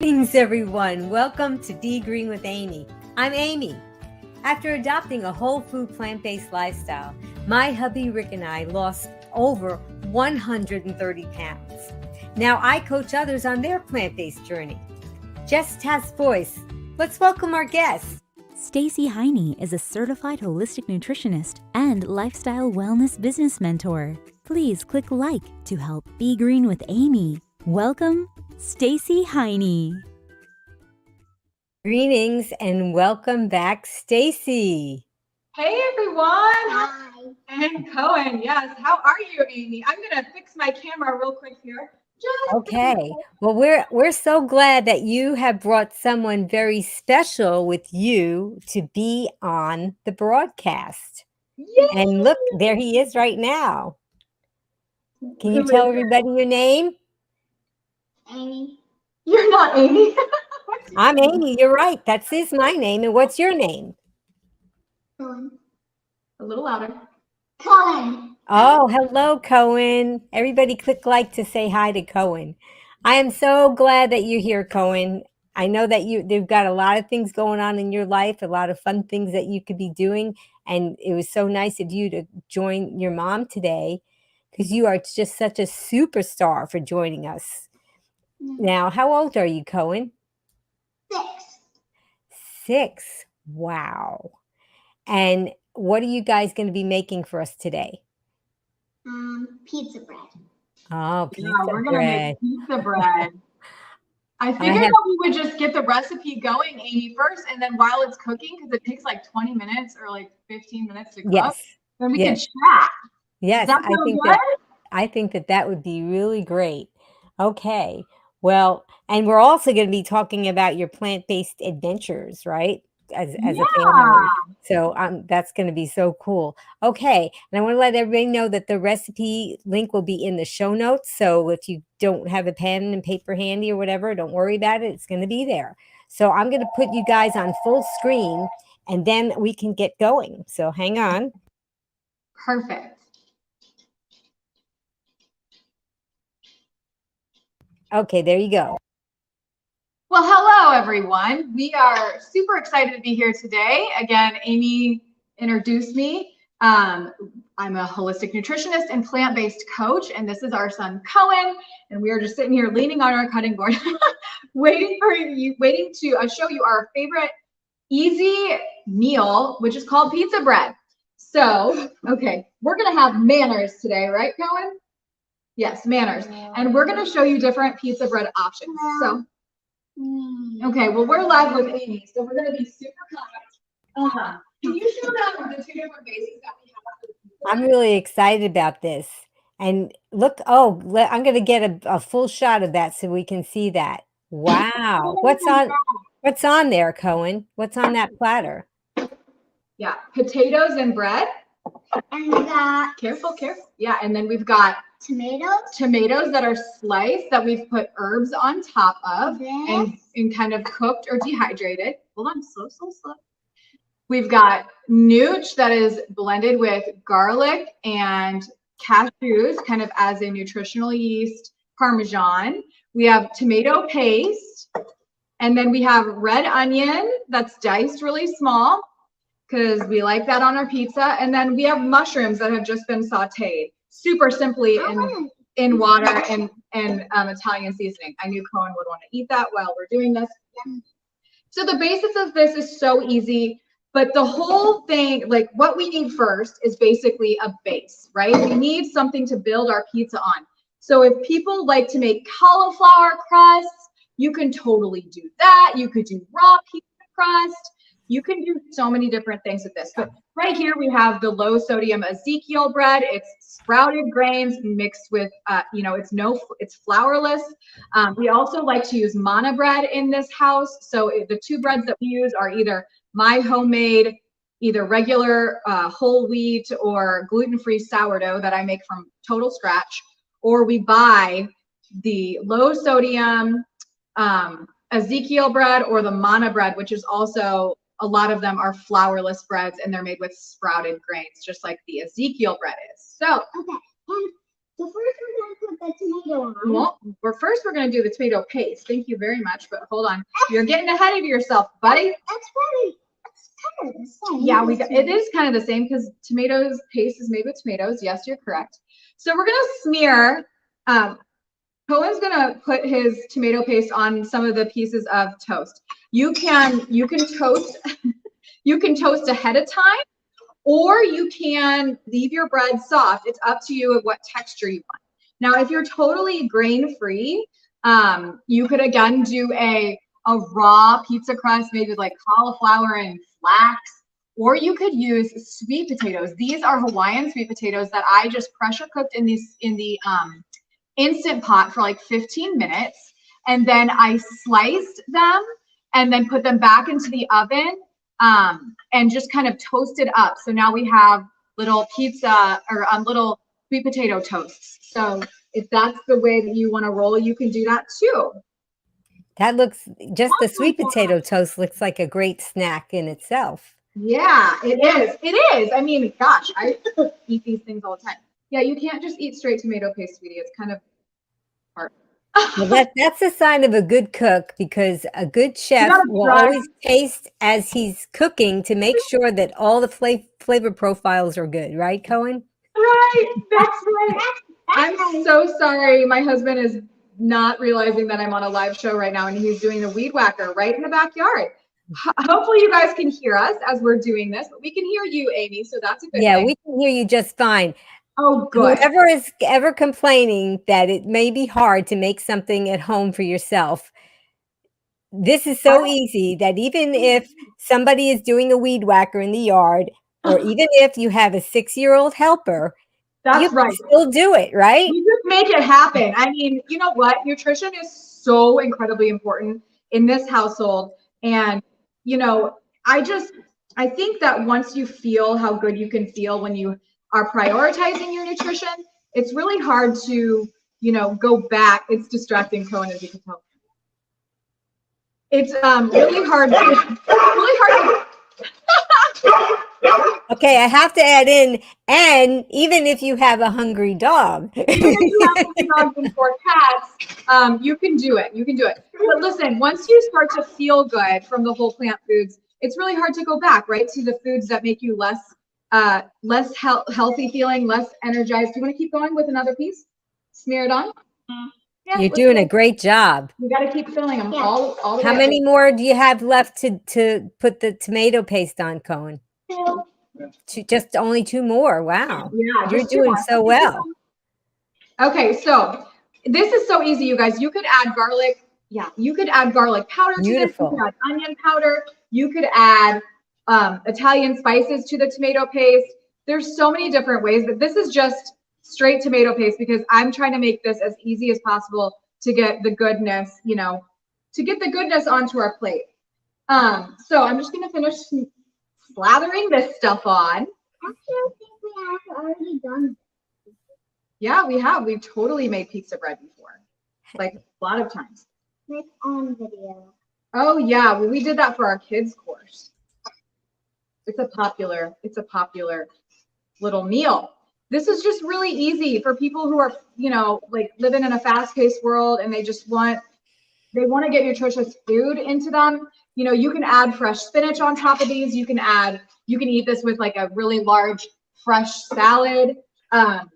Greetings, everyone. Welcome to Be Green with Amy. I'm Amy. After adopting a whole food plant-based lifestyle, my hubby Rick and I lost over 130 pounds. Now I coach others on their plant-based journey. Just Task Voice. Let's welcome our guest. Stacey Heiny is a certified holistic nutritionist and lifestyle wellness business mentor. Please click like to help Be Green with Amy. Welcome, Stacey Heiny. Greetings and welcome back, Stacey. Hey everyone. Hi. And Koen, yes. How are you, Amy? I'm gonna fix my camera real quick here. Okay. Well, we're so glad that you have brought someone very special with you to be on the broadcast. Yay! And look, there he is right now. Can you Who tell is it? everybody your name? Amy. You're not Amy. I'm Amy. You're right. That is my name. And what's your name? Koen. A little louder. Koen. Oh, hello, Koen. Everybody click like to say hi to Koen. I am so glad that you're here, Koen. I know that you've got a lot of things going on in your life, a lot of fun things that you could be doing. And it was so nice of you to join your mom today because you are just such a superstar for joining us. Now, how old are you, Koen? 6. 6. Wow. And what are you guys going to be making for us today? Pizza bread. Oh, pizza We're gonna bread. make pizza bread. I figured have- that we would just get the recipe going, Amy, first, and then while it's cooking, because it takes like 20 minutes or like 15 minutes to cook, Yes. then we Yes. can chat. Yes. Does that sound good? I think that would be really great. Okay. Well, and we're also going to be talking about your plant-based adventures, right? As a family. So that's going to be so cool. Okay. And I want to let everybody know that the recipe link will be in the show notes. So if you don't have a pen and paper handy or whatever, don't worry about it. It's going to be there. So I'm going to put you guys on full screen and then we can get going. So hang on. Perfect. Okay, there you go. Well, hello, everyone. We are super excited to be here today. Again, Amy introduced me. I'm a holistic nutritionist and plant-based coach, and this is our son, Koen, and we are just sitting here leaning on our cutting board, waiting to show you our favorite easy meal, which is called pizza bread. So, okay, we're going to have manners today, right, Koen? Yes, manners. And we're going to show you different pizza bread options. So, okay, well, we're live with Amy, so we're going to be super kind. Can you show them the 2 different bases that we have? I'm really excited about this. And look, I'm going to get a full shot of that so we can see that. Wow. What's on there, Koen? What's on that platter? Yeah, potatoes and bread. And we got Careful. Yeah, and then we've got tomatoes. that are sliced that we've put herbs on top of This. and kind of cooked or dehydrated. Hold on, slow. We've got nooch that is blended with garlic and cashews, kind of as a nutritional yeast, Parmesan. We have tomato paste, and then we have red onion that's diced really small because we like that on our pizza. And then we have mushrooms that have just been sauteed, super simply in water and Italian seasoning. I knew Koen would want to eat that while we're doing this. So the basis of this is so easy. But the whole thing, like what we need first is basically a base, right? We need something to build our pizza on. So if people like to make cauliflower crusts, you can totally do that. You could do raw pizza crust. You can do so many different things with this. But right here we have the low sodium Ezekiel bread. It's sprouted grains mixed with, it's flourless. We also like to use manna bread in this house. So the 2 breads that we use are either my homemade, either regular whole wheat or gluten-free sourdough that I make from total scratch, or we buy the low sodium Ezekiel bread or the manna bread, which is also, a lot of them are flourless breads and they're made with sprouted grains, just like the Ezekiel bread is. So, Okay. And So first we're gonna put the tomato on. Well, we're going to do the tomato paste. Thank you very much, but hold on. You're getting ahead of yourself, buddy. That's kind of the same. Yeah, it is kind of the same because tomatoes paste is made with tomatoes. Yes, you're correct. So we're going to smear. Koen's going to put his tomato paste on some of the pieces of toast. You can toast. You can toast ahead of time, or you can leave your bread soft. It's up to you of what texture you want. Now, if you're totally grain-free, you could again do a raw pizza crust made with like cauliflower and flax, or you could use sweet potatoes. These are Hawaiian sweet potatoes that I just pressure cooked in the Instant Pot for like 15 minutes, and then I sliced them and then put them back into the oven and just kind of toasted up. So now we have little pizza or little sweet potato toasts. So if that's the way that you want to roll, you can do that too. That looks, just the sweet potato toast looks like a great snack in itself. Yeah, it is. It is. I mean, gosh, I eat these things all the time. Yeah, you can't just eat straight tomato paste, sweetie. It's kind of hard. Well, that's a sign of a good cook, because a good chef will always taste as he's cooking to make sure that all the flavor profiles are good. Right, Koen? Right. That's right. I'm so sorry. My husband is not realizing that I'm on a live show right now, and he's doing the weed whacker right in the backyard. Hopefully you guys can hear us as we're doing this, but we can hear you, Amy, so that's a good thing. Yeah, we can hear you just fine. Oh, good. Whoever is ever complaining that it may be hard to make something at home for yourself, this is so easy that even if somebody is doing a weed whacker in the yard, or even if you have a 6-year-old helper, you can still do it, right? You just make it happen. I mean, you know what? Nutrition is so incredibly important in this household. And, you know, I think that once you feel how good you can feel when you are prioritizing your nutrition, it's really hard to, you know, go back. It's distracting, Koen, as you can tell. It's really hard. Okay, I have to add in, and even if you have a hungry dog. Even if you have 3 dogs and 4 cats, you can do it. You can do it. But listen, once you start to feel good from the whole plant foods, it's really hard to go back, right, to the foods that make you less healthy feeling, less energized. Do you want to keep going with another piece? Smear it on? Yeah, you're doing a great job. You got to keep filling them all the way. How many more do you have left to put the tomato paste on, Koen? 2. Just only 2 more. Wow. Yeah, you're doing so well. Okay, so this is so easy, you guys. You could add garlic. Yeah, you could add garlic powder to this. You could add onion powder. You could add Italian spices to the tomato paste. There's so many different ways, but this is just straight tomato paste because I'm trying to make this as easy as possible to get the goodness, you know, to get the goodness onto our plate. So I'm just going to finish slathering this stuff on. Actually, I think we have already done this. Yeah, we have. We've totally made pizza bread before, like a lot of times. Like on video. Oh yeah, we did that for our kids course. It's a popular little meal. This is just really easy for people who are, you know, like living in a fast-paced world and they want to get nutritious food into them. You know, you can add fresh spinach on top of these. You can eat this with like a really large fresh salad. And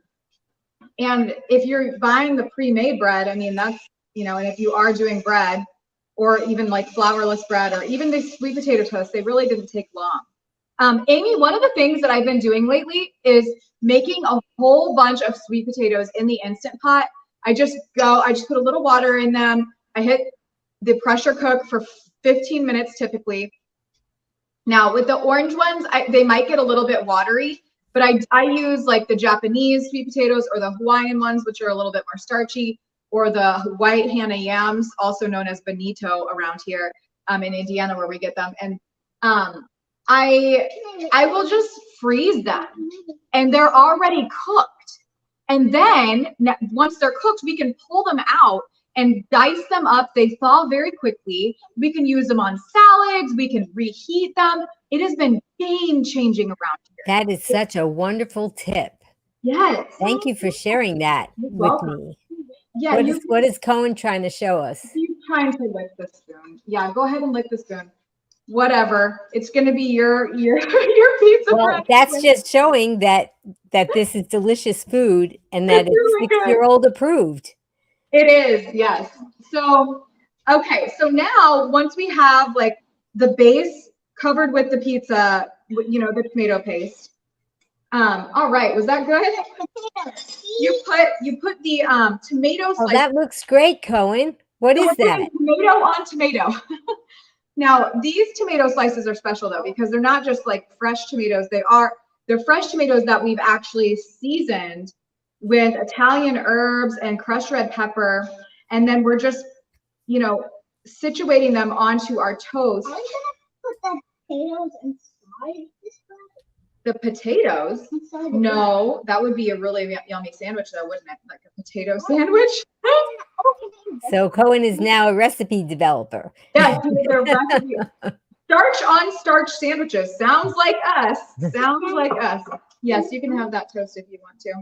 if you're buying the pre-made bread, I mean, that's, you know, and if you are doing bread or even like flourless bread or even the sweet potato toast, they really didn't take long. Amy, one of the things that I've been doing lately is making a whole bunch of sweet potatoes in the Instant Pot. I just put a little water in them. I hit the pressure cook for 15 minutes typically. Now with the orange ones, they might get a little bit watery, but I use like the Japanese sweet potatoes or the Hawaiian ones, which are a little bit more starchy, or the white Hana yams, also known as bonito around here in Indiana where we get them. And I will just freeze them and they're already cooked. And then once they're cooked, we can pull them out and dice them up. They thaw very quickly. We can use them on salads. We can reheat them. It has been game changing around here. That is such a wonderful tip. Yes. Thank you for sharing that You're with welcome. me. Yeah, What is Koen trying to show us? you trying to lick the spoon. Yeah, go ahead and lick the spoon. Whatever. It's going to be your your piece of bread. Well, that's just showing that this is delicious food and that It's it's really good. 6-year-old approved. It is, yes. So, okay, so now once we have like the base covered with the pizza, the tomato paste. All right, was that good? You put the tomato Oh, slice. that looks great, Koen. What So is we're putting that? tomato on tomato. Now, these tomato slices are special though, because they're not just like fresh tomatoes. They're fresh tomatoes that we've actually seasoned with Italian herbs and crushed red pepper. And then we're just, situating them onto our toast. Are you gonna put the potatoes inside this bread? The potatoes? Inside the No, that would be a really yummy sandwich though, wouldn't it? Like a potato sandwich? So Koen is now a recipe developer. Yes, they're recipe. Starch on starch sandwiches. Sounds like us. Sounds like us. Yes, you can have that toast if you want to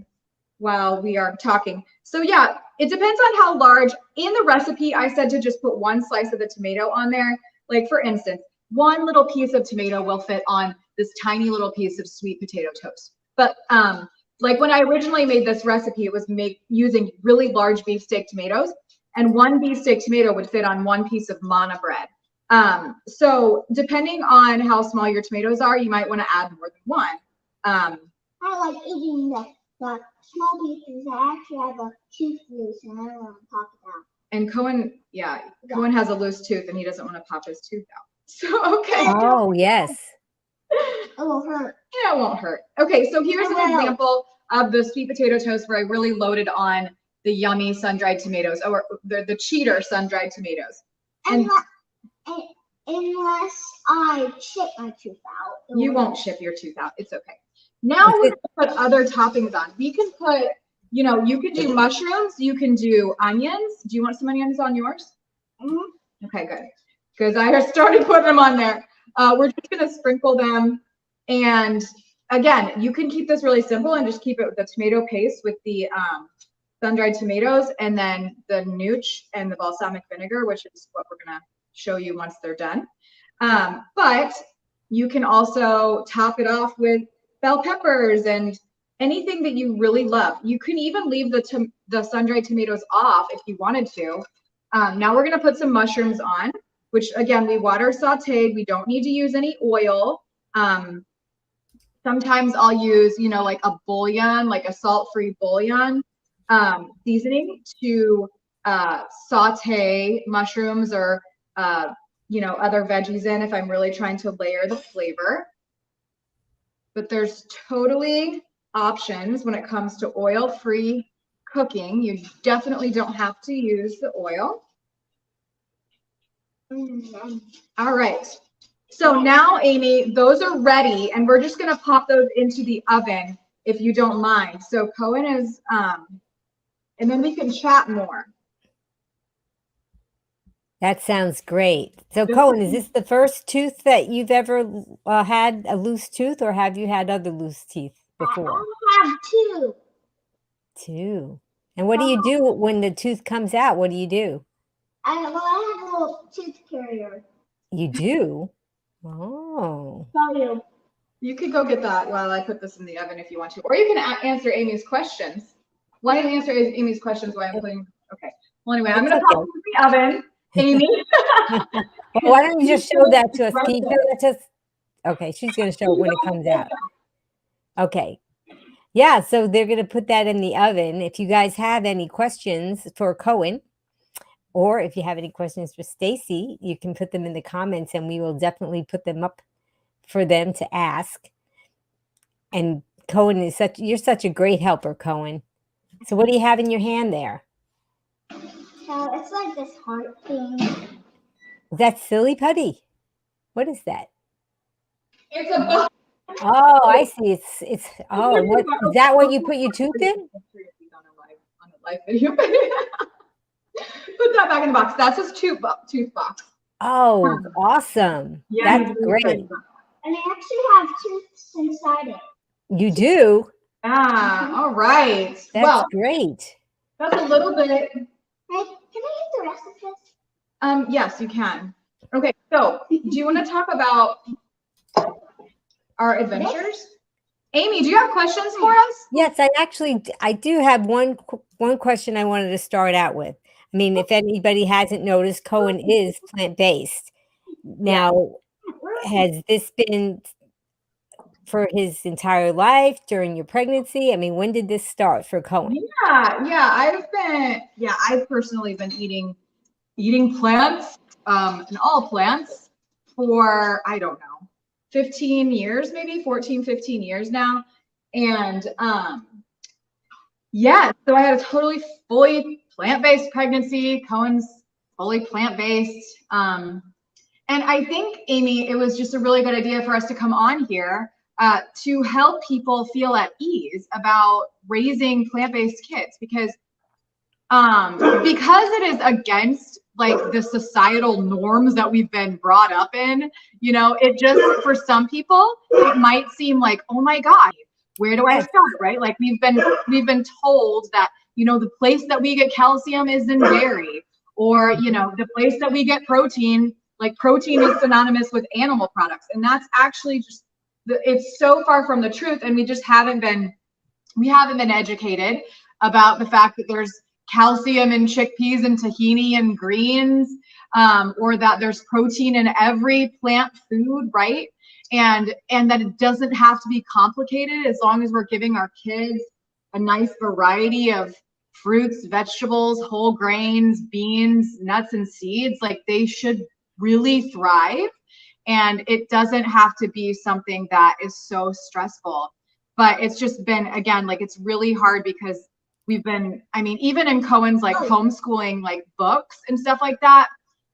while we are talking. So yeah, it depends on how large. In the recipe, I said to just put one slice of the tomato on there. Like for instance, one little piece of tomato will fit on this tiny little piece of sweet potato toast. But like when I originally made this recipe, it was using really large beefsteak tomatoes, and one beefsteak tomato would fit on one piece of manna bread. So depending on how small your tomatoes are, you might want to add more than one. I like eating the small pieces. I actually have a tooth loose and I don't want to pop it out. And Koen has a loose tooth and he doesn't want to pop his tooth out. So, okay. Oh, yes. It will hurt. Yeah, it won't hurt. Okay, so here's an example of the sweet potato toast where I really loaded on the yummy sun-dried tomatoes, or the cheater sun-dried tomatoes. And unless I chip my tooth out. You won't chip your tooth out. It's okay. Now we're going to put other toppings on. We can put, you can do mushrooms. You can do onions. Do you want some onions on yours? Mm-hmm. Okay, good. Because I started putting them on there. We're just going to sprinkle them. And again, you can keep this really simple and just keep it with the tomato paste with the sun-dried tomatoes and then the nooch and the balsamic vinegar, which is what we're going to show you once they're done. But you can also top it off with bell peppers and anything that you really love. You can even leave the sun-dried tomatoes off if you wanted to. Now we're going to put some mushrooms on, which again, we water sauteed. We don't need to use any oil. Sometimes I'll use, like a bouillon, like a salt-free bouillon seasoning to saute mushrooms or other veggies in if I'm really trying to layer the flavor. But there's totally options when it comes to oil-free cooking. You definitely don't have to use the oil. All right. So now, Amy, those are ready, and we're just going to pop those into the oven if you don't mind. So Koen is, and then we can chat more. That sounds great. So Koen, is this the first tooth that you've ever had a loose tooth, or have you had other loose teeth before? I have two. Two. And what do you do when the tooth comes out? What do you do? I have a little tooth carrier. You do? Oh. So you could go get that while I put this in the oven if you want to, or you can answer Amy's questions. Why don't you answer Amy's questions while I'm putting? Okay. Well, anyway, I'm going to pop it in the oven. Amy. Well, why don't you just show that to us? Can you show that to us? Okay, she's going to show it when it comes out. Okay. Yeah, so they're going to put that in the oven. If you guys have any questions for Koen, or if you have any questions for Stacey, you can put them in the comments and we will definitely put them up for them to ask. And Koen is you're such a great helper, Koen. So what do you have in your hand there? it's like this heart thing. Is that silly putty? What is that? It's a Oh, I see. It's what is that what you put your tooth in? On a live video. Put that back in the box. That's his tooth box. Oh, awesome. Yeah, That's great. And I actually have tooths inside it. You do? Yeah. All right. That's Well, great. that's a little bit. Hey, can I eat the rest of this? Yes, you can. Okay. So, do you want to talk about our adventures? Amy, do you have questions for us? Yes, I do have one question I wanted to start out with. I mean, if anybody hasn't noticed, Cohen is plant-based. Yeah. Now, has this been for his entire life during your pregnancy? I mean, when did this start for Cohen? I've personally been eating plants, and all plants for, I don't know, 15 years, maybe 14, 15 years now. And yeah, so I had a totally fully plant-based pregnancy. Cohen's fully plant-based. And I think, Amy, it was just a really good idea for us to come on here to help people feel at ease about raising plant-based kids, because it is against like the societal norms that we've been brought up in. You know, it just, for some people, it might seem like, oh my God, where do I start, right? Like we've been told that, you know, the place that we get calcium is in dairy, or, you know, the place that we get protein, like protein is synonymous with animal products. And that's actually just, it's so far from the truth. And we haven't been educated about the fact that there's calcium in chickpeas and tahini and greens, or that there's protein in every plant food, right? And that it doesn't have to be complicated as long as we're giving our kids a nice variety of fruits, vegetables, whole grains, beans, nuts, and seeds. Like they should really thrive. And it doesn't have to be something that is so stressful. But it's just been, again, like it's really hard because we've been, I mean, even in Cohen's like homeschooling, like books and stuff like that,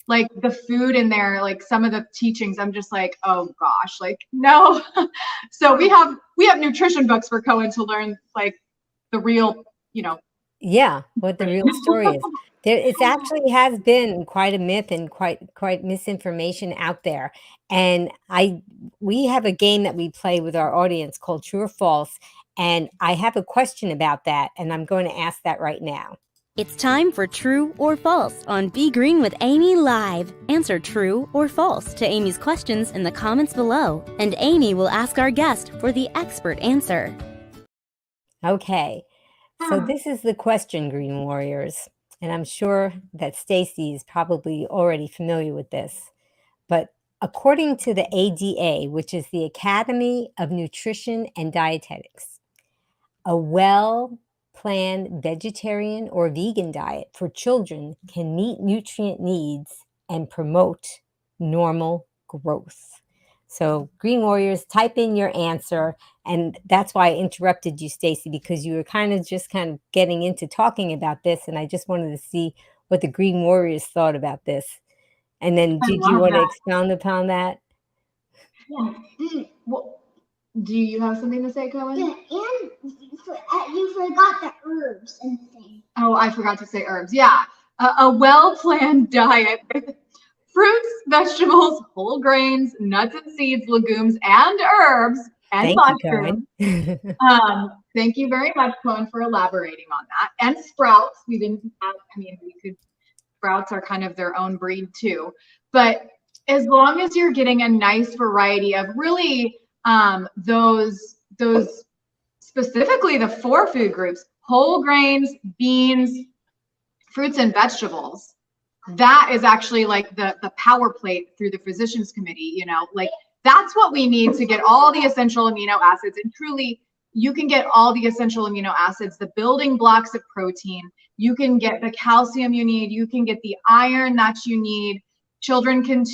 like the food in there, like some of the teachings, I'm just like, oh gosh, like no. So we have nutrition books for Cohen to learn like the real, you know. Yeah, what the real story is. It's actually has been quite a myth and quite misinformation out there. And we have a game that we play with our audience called True or False, and I have a question about that, and I'm going to ask that right now. It's time for True or False on Be Green with Amy Live. Answer true or false to Amy's questions in the comments below, and Amy will ask our guest for the expert answer. Okay. So this is the question, Green Warriors, and I'm sure that Stacey is probably already familiar with this. But according to the ADA, which is the Academy of Nutrition and Dietetics, a well-planned vegetarian or vegan diet for children can meet nutrient needs and promote normal growth. So, Green Warriors, type in your answer. And that's why I interrupted you, Stacey, because you were kind of getting into talking about this. And I just wanted to see what the Green Warriors thought about this. And then did you want to expound upon that? Yeah. Well, do you have something to say, Cohen? Yeah, and you forgot the herbs and things. Oh, I forgot to say herbs. Yeah. A well-planned diet with fruits, vegetables, whole grains, nuts and seeds, legumes, and herbs, and mushrooms. Thank you very much, Koen, for elaborating on that. And sprouts. We didn't have, I mean, sprouts are kind of their own breed too. But as long as you're getting a nice variety of really those specifically the 4 food groups, whole grains, beans, fruits, and vegetables, that is actually like the power plate through the physicians committee, you know, like that's what we need to get all the essential amino acids. And truly, you can get all the essential amino acids, the building blocks of protein. You can get the calcium you need. You can get the iron that you need. Children can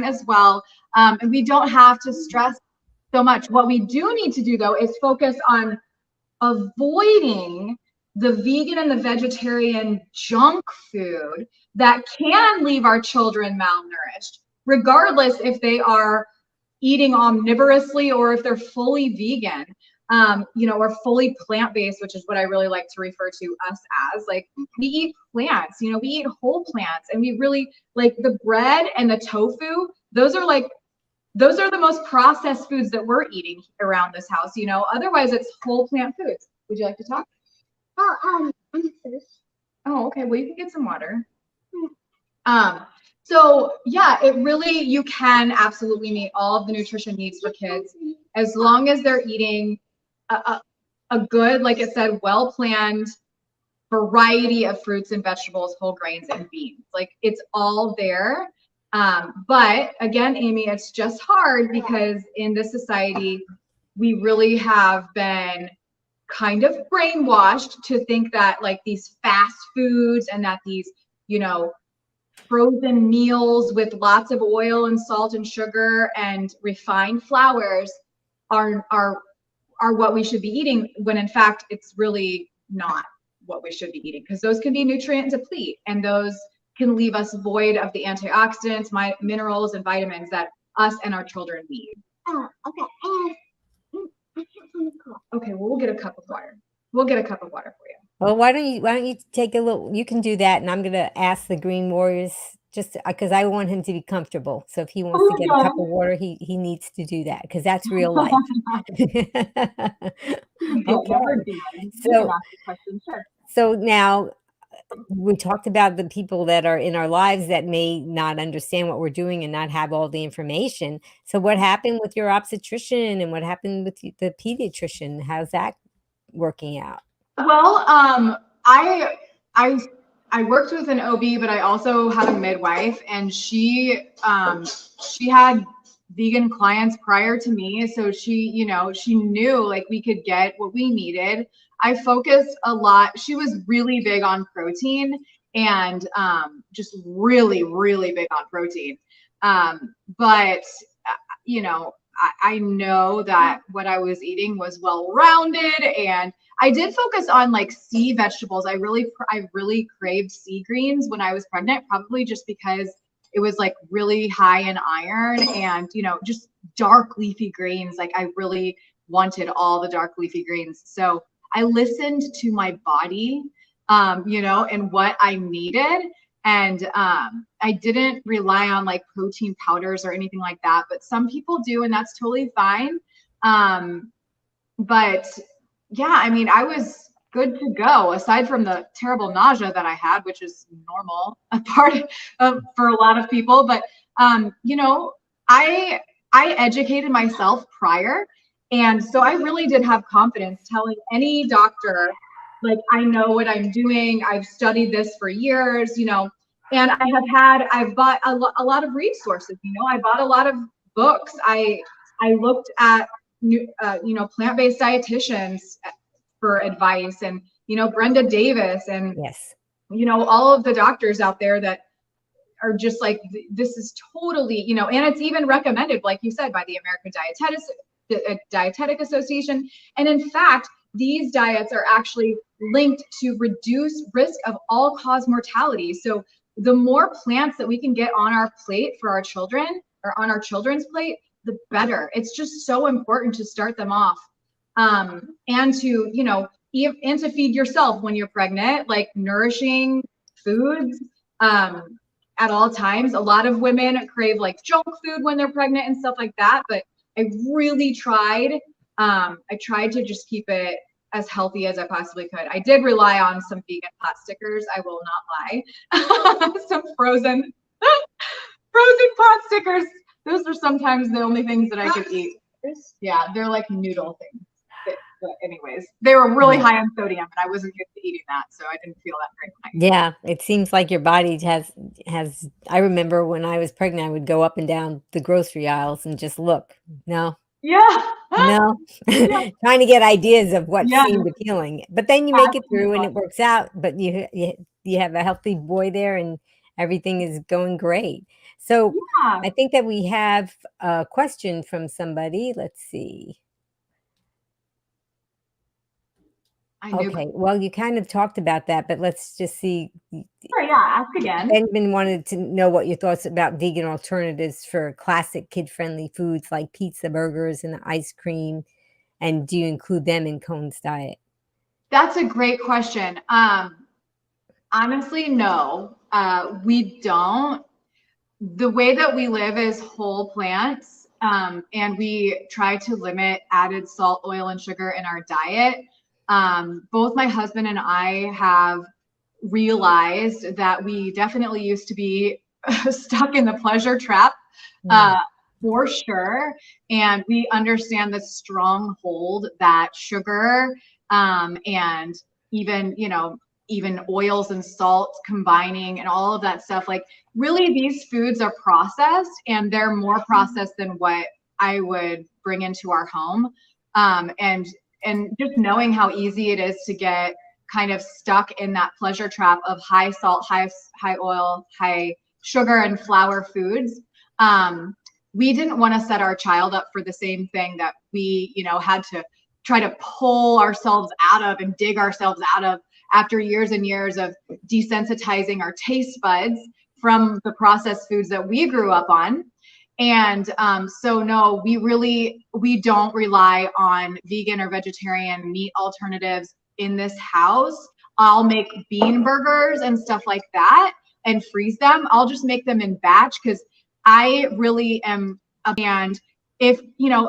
as well. And we don't have to stress so much. What we do need to do, though, is focus on avoiding the vegan and the vegetarian junk food that can leave our children malnourished, regardless if they are eating omnivorously or if they're fully vegan, you know, or fully plant-based, which is what I really like to refer to us as. Like, we eat plants, you know, we eat whole plants, and we really like the bread and the tofu. Those are like those are the most processed foods that we're eating around this house, you know, otherwise it's whole plant foods. Would you like to talk? Oh, I'm thirsty. Oh, okay. Well, you can get some water. So yeah, it really, you can absolutely meet all of the nutrition needs for kids as long as they're eating a good, like it said, well-planned variety of fruits and vegetables, whole grains and beans. Like it's all there. But again, Amy, it's just hard because in this society, we really have been kind of brainwashed to think that like these fast foods and that these, you know, frozen meals with lots of oil and salt and sugar and refined flours are what we should be eating, when in fact it's really not what we should be eating, because those can be nutrient deplete and those can leave us void of the antioxidants, minerals and vitamins that us and our children need. Oh, okay. And I can't find a cup. Okay, well, we'll get a cup of water. We'll get a cup of water for you. Well, why don't you take a little, you can do that, and I'm gonna ask the Green Warriors just because I want him to be comfortable. So if he wants to get a cup of water, he needs to do that because that's real life. Okay. So now we talked about the people that are in our lives that may not understand what we're doing and not have all the information. So what happened with your obstetrician and what happened with the pediatrician? How's that working out? Well, I worked with an OB, but I also had a midwife, and she had vegan clients prior to me, so she knew like we could get what we needed. I focused a lot. She was really big on protein and just really, really big on protein. But you know, I know that what I was eating was well-rounded, and I did focus on like sea vegetables. I really craved sea greens when I was pregnant, probably just because it was like really high in iron and, you know, just dark leafy greens. Like I really wanted all the dark leafy greens. So I listened to my body, you know, and what I needed. And I didn't rely on like protein powders or anything like that, but some people do, and that's totally fine. But yeah, I mean, I was good to go aside from the terrible nausea that I had, which is normal, a part of for a lot of people. But you know, I educated myself prior, and so I really did have confidence telling any doctor, like, I know what I'm doing. I've studied this for years, you know, and I've bought a lot of resources. You know, I bought a lot of books. I looked at you know, plant-based dietitians for advice, and you know, Brenda Davis, and yes, you know, all of the doctors out there that are just like, this is totally, you know, and it's even recommended, like you said, by the American Dietetic Association. And in fact, these diets are actually linked to reduce risk of all-cause mortality. So the more plants that we can get on our plate for our children, or on our children's plate, the better. It's just so important to start them off, and to, you know, and to feed yourself when you're pregnant, like nourishing foods at all times. A lot of women crave like junk food when they're pregnant and stuff like that, but I really tried. I tried to just keep it as healthy as I possibly could. I did rely on some vegan pot stickers, I will not lie. Some frozen pot stickers. Those were sometimes the only things that I could eat. Yeah, they're like noodle things. But anyways, they were really high in sodium, and I wasn't used to eating that, so I didn't feel that great. Yeah, it seems like your body has. I remember when I was pregnant, I would go up and down the grocery aisles and just look. No. Yeah. No. Yeah. Trying to get ideas of what seemed appealing, but then you make it through and it works out. But you have a healthy boy there, and everything is going great. So I think that we have a question from somebody. Let's see. Okay, well, you kind of talked about that, but let's just see. Sure, yeah, ask again. Benjamin wanted to know what your thoughts about vegan alternatives for classic kid-friendly foods like pizza, burgers, and ice cream, and do you include them in Koen's diet? That's a great question. Honestly, no, we don't. The way that we live is whole plants. and we try to limit added salt, oil, and sugar in our diet. Both my husband and I have realized that we definitely used to be stuck in the pleasure trap, for sure. And we understand the strong hold that sugar, and even oils and salts combining and all of that stuff, like really these foods are processed, and they're more processed than what I would bring into our home. And just knowing how easy it is to get kind of stuck in that pleasure trap of high salt, high oil, high sugar and flour foods. We didn't want to set our child up for the same thing that we, had to try to pull ourselves out of and dig ourselves out of after years and years of desensitizing our taste buds from the processed foods that we grew up on. And so no, we don't rely on vegan or vegetarian meat alternatives in this house. I'll make bean burgers and stuff like that and freeze them. I'll just make them in batch because I really am and if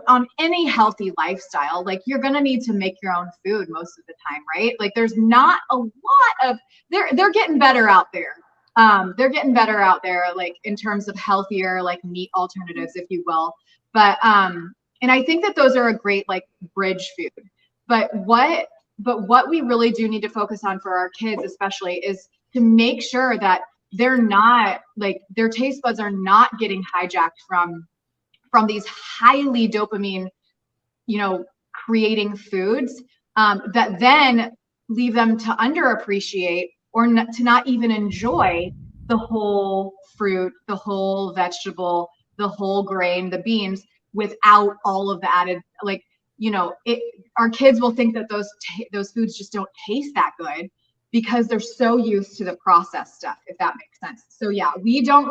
on any healthy lifestyle, like you're gonna need to make your own food most of the time, right? Like there's not a lot of they're getting better out there. They're getting better out there, like in terms of healthier, like meat alternatives, if you will. But and I think that those are a great like bridge food. But what we really do need to focus on for our kids, especially, is to make sure that they're not like their taste buds are not getting hijacked from these highly dopamine, creating foods that then leave them to underappreciate or to not even enjoy the whole fruit, the whole vegetable, the whole grain, the beans, without all of the added, like, our kids will think that those foods just don't taste that good because they're so used to the processed stuff, if that makes sense. So yeah, we don't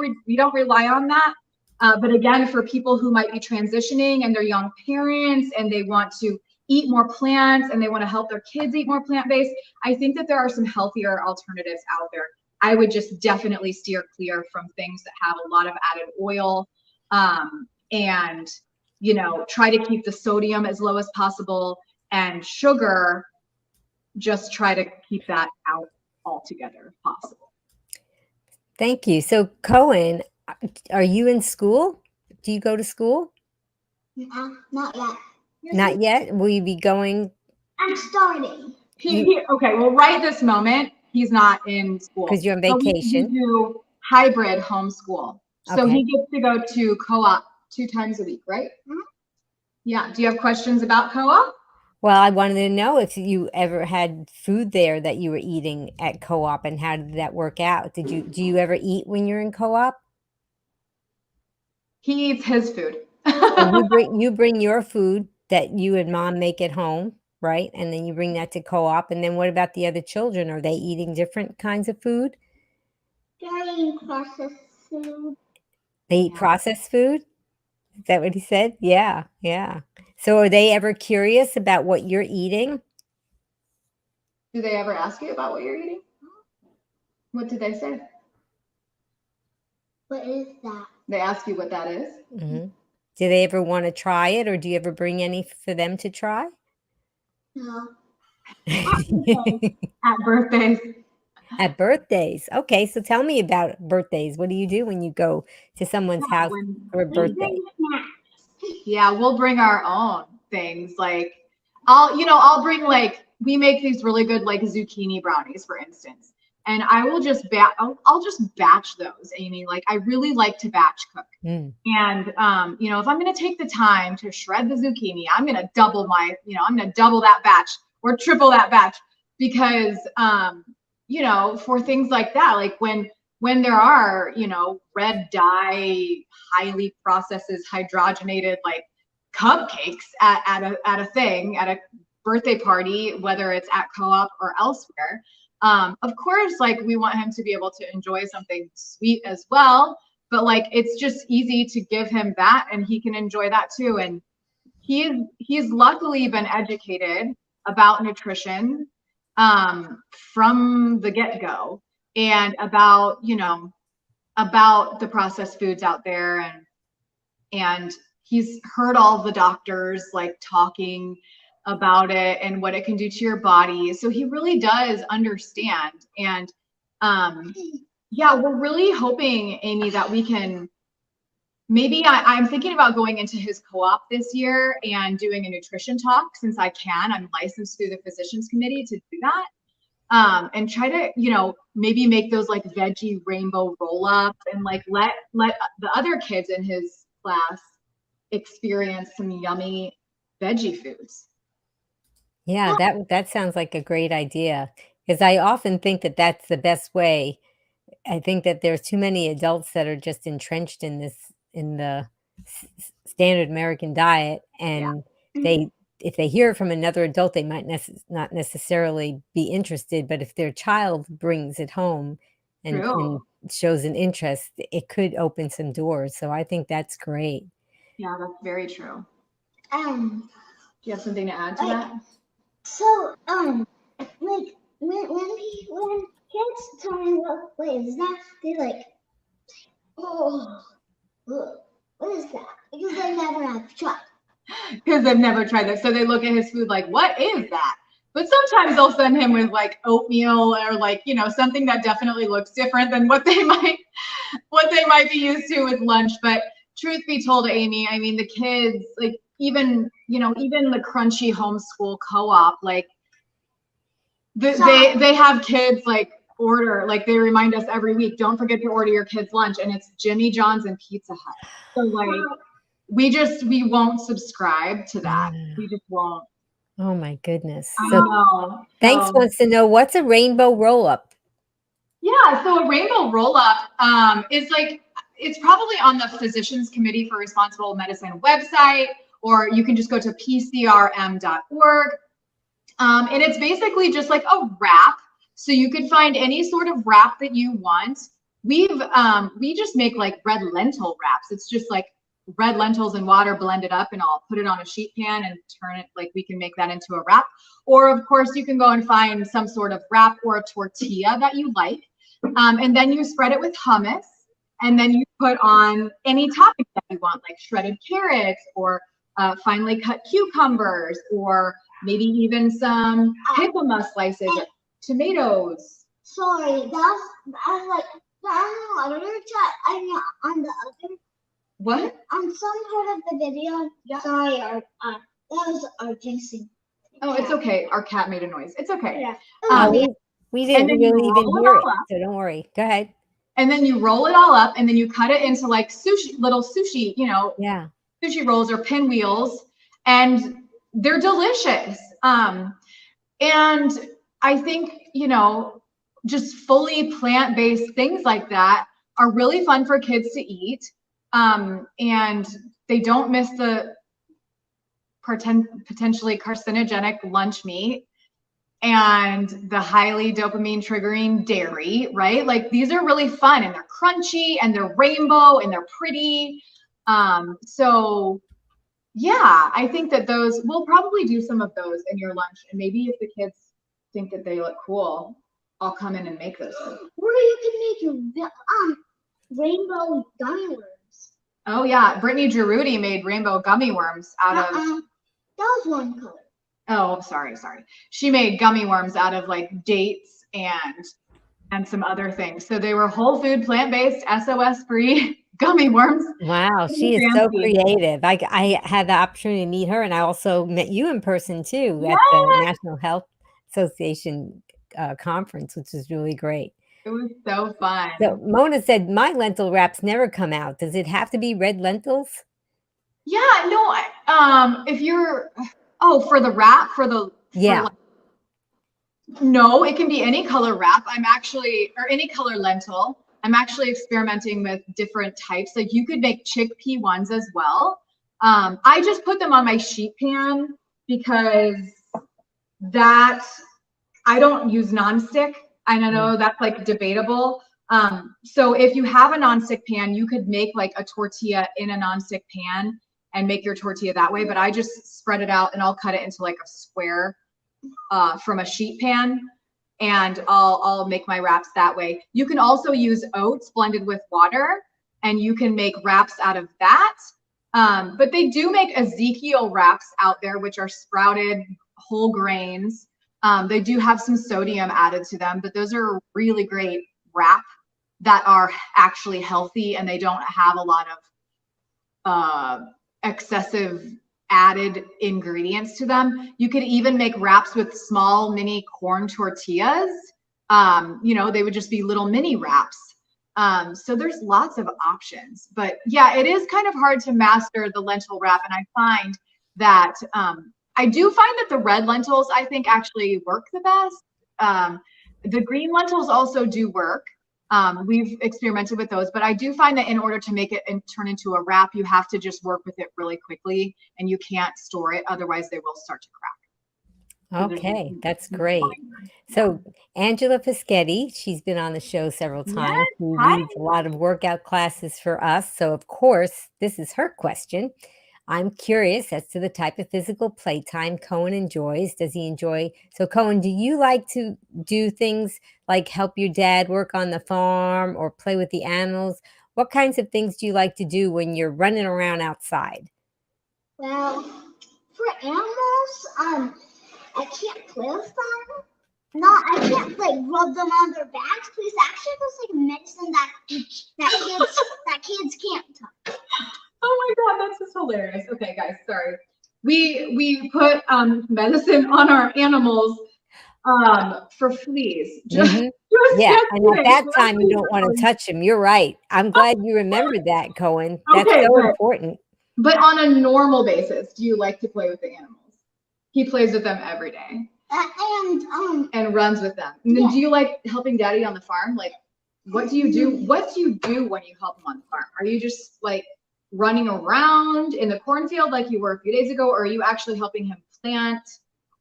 rely on that. But again, for people who might be transitioning and they're young parents and they want to eat more plants and they want to help their kids eat more plant-based, I think that there are some healthier alternatives out there. I would just definitely steer clear from things that have a lot of added oil, and try to keep the sodium as low as possible, and sugar, just try to keep that out altogether if possible. Thank you. So Koen, are you in school? Do you go to school? Not yet. Not yet? Will you be going? I'm starting. Okay, well, right this moment, he's not in school. Because you're on vacation. We do hybrid homeschool. So Okay. he gets to go to co-op 2 times a week, right? Mm-hmm. Yeah. Do you have questions about co-op? Well, I wanted to know if you ever had food there that you were eating at co-op, and how did that work out? Do you ever eat when you're in co-op? He eats his food. So you bring your food that you and mom make at home, right? And then you bring that to co-op. And then what about the other children? Are they eating different kinds of food? They're eating processed food. They eat processed food? Is that what he said? Yeah, yeah. So are they ever curious about what you're eating? Do they ever ask you about what you're eating? What did they say? What is that? They ask you what that is? Mm-hmm. Do they ever want to try it, or do you ever bring any for them to try? No. At birthdays. At birthdays. Okay, so tell me about birthdays. What do you do when you go to someone's house for a birthday? Yeah, we'll bring our own things. Like I'll bring, like, we make these really good like zucchini brownies, for instance. And I will just I'll just batch those, Amy. Like, I really like to batch cook. And if I'm going to take the time to shred the zucchini, I'm going to double that batch or triple that batch, because for things like that, like when there are, red dye, highly processed, hydrogenated, like cupcakes at a birthday party, whether it's at co-op or elsewhere, of course, like, we want him to be able to enjoy something sweet as well, but like, it's just easy to give him that and he can enjoy that too. And he's luckily been educated about nutrition from the get-go, and about the processed foods out there, and he's heard all the doctors like talking about it and what it can do to your body. So he really does understand. And yeah, we're really hoping, Amy, that we can, maybe I'm thinking about going into his co-op this year and doing a nutrition talk, since I can. I'm licensed through the physicians committee to do that. And try to, you know, maybe make those like veggie rainbow roll-ups and like let the other kids in his class experience some yummy veggie foods. Yeah, that sounds like a great idea, because I often think that that's the best way. I think that there's too many adults that are just entrenched in the standard American diet, Yeah. and they if they hear it from another adult, they might not necessarily be interested, but if their child brings it home and True. shows an interest, it could open some doors. So I think that's great. Yeah, that's very true. Um, Do you have something to add to that? so, like, when kids tell me what is that, they like, oh, ugh, what is that? Because they never have tried. Because they've never tried that. So they look at his food like, what is that? But sometimes they'll send him with like oatmeal or like, you know, something that definitely looks different than what they might be used to with lunch. But truth be told, Amy, I mean, the kids, like even the crunchy homeschool co-op, like they have kids like order, like they remind us every week, don't forget to order your kids lunch, and it's Jimmy John's and Pizza Hut. So like we won't subscribe to that. We just won't. Oh my goodness. I So know. Thanks wants to know, what's a rainbow roll up? Yeah, so a rainbow roll-up is like, it's probably on the Physicians Committee for Responsible Medicine website, or you can just go to pcrm.org. And it's basically just like a wrap. So you could find any sort of wrap that you want. We just make like red lentil wraps. It's just like red lentils and water blended up, and I'll put it on a sheet pan and turn it, like we can make that into a wrap. Or of course you can go and find some sort of wrap or a tortilla that you like. And then you spread it with hummus, and then you put on any toppings that you want, like shredded carrots or finely cut cucumbers, or maybe even some jicama slices, or tomatoes. Sorry, I like, I don't know, I mean, on the other, What? on some part of the video, Yeah. sorry, that was our Jason. Oh, it's okay. Our cat made a noise. It's okay. Yeah. We didn't then you really even roll it hear it, all up. so don't worry. Go ahead. And then you roll it all up, and then you cut it into like little sushi, Yeah. sushi rolls or pinwheels, and they're delicious. And I think, just fully plant-based things like that are really fun for kids to eat. And they don't miss the potentially carcinogenic lunch meat and the highly dopamine triggering dairy, right? Like these are really fun, and they're crunchy and they're rainbow and they're pretty. So yeah, I think that we'll probably do some of those in your lunch, and maybe if the kids think that they look cool, I'll come in and make those. Or you can make rainbow gummy worms. Oh yeah, Brittany Giroudi made rainbow gummy worms out of. That was one color. Oh, sorry. She made gummy worms out of like dates and some other things. So they were whole food, plant-based, SOS free gummy worms. Wow, she is so creative. I had the opportunity to meet her, and I also met you in person too at the National Health Association conference, which was really great. It was so fun. So Mona said, my lentil wraps never come out. Does it have to be red lentils? Yeah, no, if you're, for the wrap, no, it can be any color wrap. Or any color lentil. I'm actually experimenting with different types. Like you could make chickpea ones as well. I just put them on my sheet pan because I don't use nonstick. I know that's like debatable. So if you have a nonstick pan, you could make like a tortilla in a nonstick pan and make your tortilla that way. But I just spread it out and I'll cut it into like a square from a sheet pan, and I'll make my wraps that way. You can also use oats blended with water, and you can make wraps out of that. But they do make Ezekiel wraps out there, which are sprouted whole grains. They do have some sodium added to them, but those are a really great wrap that are actually healthy, and they don't have a lot of excessive added ingredients to them. You could even make wraps with small mini corn tortillas. They would just be little mini wraps. So there's lots of options, but yeah, it is kind of hard to master the lentil wrap. And I find that, I do find that the red lentils, I think, actually work the best. The green lentils also do work. We've experimented with those, but I do find that in order to make it and turn into a wrap, you have to just work with it really quickly, and you can't store it. Otherwise they will start to crack. Okay, that's great. So Angela Fischetti, she's been on the show several times. She hi. leads a lot of workout classes for us. So of course, this is her question. I'm curious as to the type of physical playtime Koen enjoys. Does he enjoy? So Koen, do you like to do things like help your dad work on the farm or play with the animals? What kinds of things do you like to do when you're running around outside? Well, for animals, I can't play with them. I can't like rub them on their backs because actually there's like medicine that kids can't touch. Oh my God, that's just hilarious. Okay, guys, sorry. We put medicine on our animals for fleas. Yeah, and at that time you don't want to touch them. You're right. I'm glad you remembered that, Koen. That's Okay, so important. But on a normal basis, do you like to play with the animals? He plays with them every day. And runs with them. And then do you like helping Daddy on the farm? Like, what do you do? What do you do when you help him on the farm? Are you just like running around in the cornfield like you were a few days ago, or are you actually helping him plant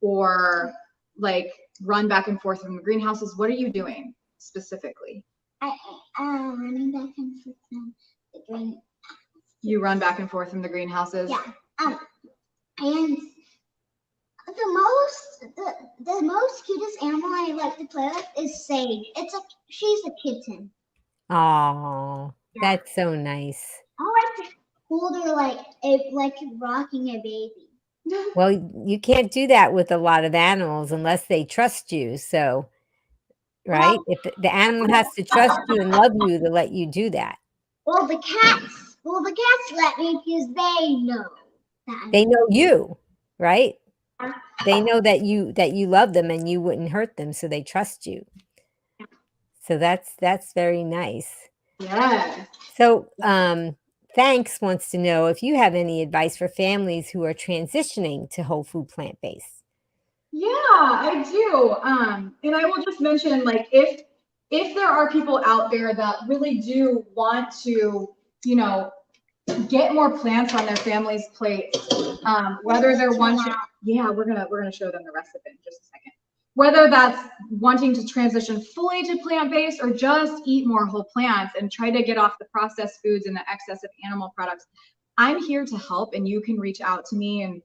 or like run back and forth from the greenhouses? What are you doing specifically? Running back and forth from the greenhouses. You run back and forth from the greenhouses? Yeah. And the most cutest animal I like to play with is Sage. She's a kitten. Oh, that's so nice. I like to hold her like rocking a baby. Well, you can't do that with a lot of animals unless they trust you. So, right? If the animal has to trust you and love you to let you do that. Well, the cats let me because they know that. They know you, right? They know that you love them and you wouldn't hurt them, so they trust you. So that's very nice. Yeah. So, Thanks wants to know if you have any advice for families who are transitioning to whole food plant-based. Yeah, I do. And I will just mention, like, if there are people out there that really do want to, get more plants on their family's plate, whether they're wanting, we're gonna show them the recipe in just a second. Whether that's wanting to transition fully to plant-based or just eat more whole plants and try to get off the processed foods and the excess of animal products, I'm here to help, and you can reach out to me. And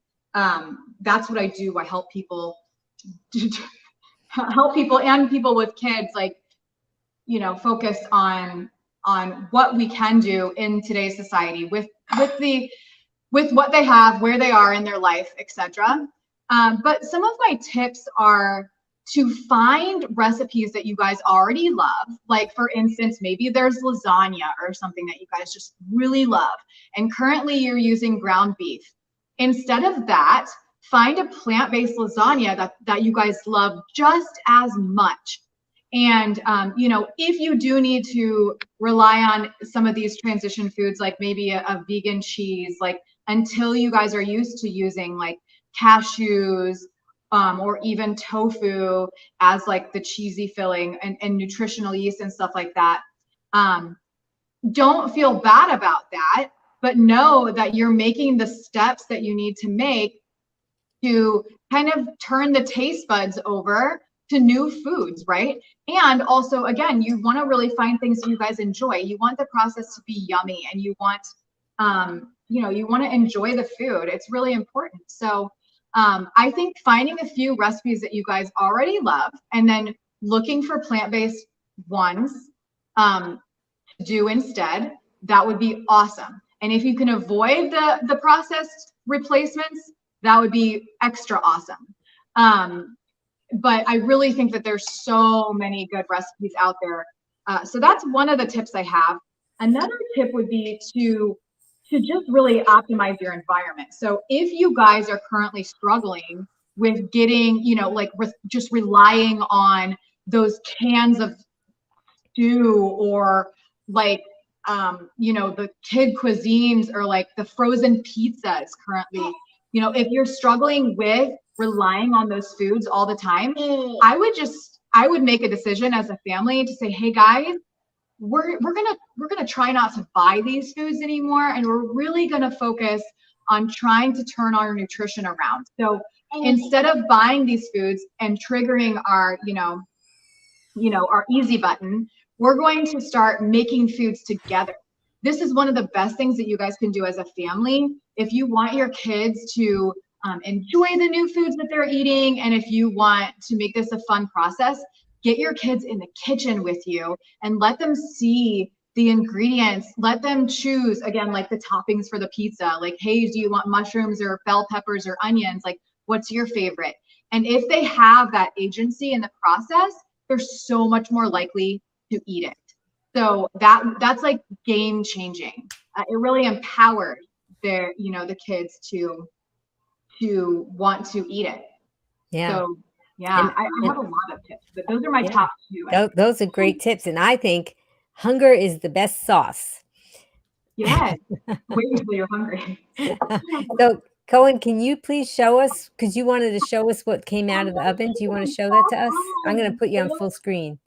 that's what I do. I help people and people with kids, like, focus on what we can do in today's society with what they have, where they are in their life, etc. But some of my tips are to find recipes that you guys already love. Like, for instance, maybe there's lasagna or something that you guys just really love, and currently you're using ground beef. Instead of that, find a plant-based lasagna that you guys love just as much. And, if you do need to rely on some of these transition foods, like maybe a vegan cheese, like, until you guys are used to using like cashews, or even tofu as like the cheesy filling and nutritional yeast and stuff like that, don't feel bad about that, but know that you're making the steps that you need to make to kind of turn the taste buds over to new foods, right? And also, again, you want to really find things that you guys enjoy. You want the process to be yummy, and you want, you want to enjoy the food. It's really important. So I think finding a few recipes that you guys already love, and then looking for plant-based ones to do instead, that would be awesome. And if you can avoid the processed replacements, that would be extra awesome. But I really think that there's so many good recipes out there. So that's one of the tips I have. Another tip would be to just really optimize your environment. So if you guys are currently struggling with getting, like just relying on those cans of stew, or like, the kid cuisines, or like the frozen pizzas currently, if you're struggling with relying on those foods all the time, I would make a decision as a family to say, hey guys, we're gonna try not to buy these foods anymore, and we're really gonna focus on trying to turn our nutrition around. So instead of buying these foods and triggering our our easy button, we're going to start making foods together. This is one of the best things that you guys can do as a family. If you want your kids to enjoy the new foods that they're eating, and if you want to make this a fun process, get your kids in the kitchen with you and let them see the ingredients. Let them choose, again, like the toppings for the pizza. Like, hey, do you want mushrooms or bell peppers or onions? Like, what's your favorite? And if they have that agency in the process, they're so much more likely to eat it. So that's like game changing. It really empowers the kids to want to eat it. Yeah. So yeah, I have a lot of tips, but those are my top two. Those are great tips. And I think hunger is the best sauce. Yes. Wait until you're hungry. So Koen, can you please show us, because you wanted to show us what came out of the oven. Do you want to show that to us? I'm going to put you on full screen.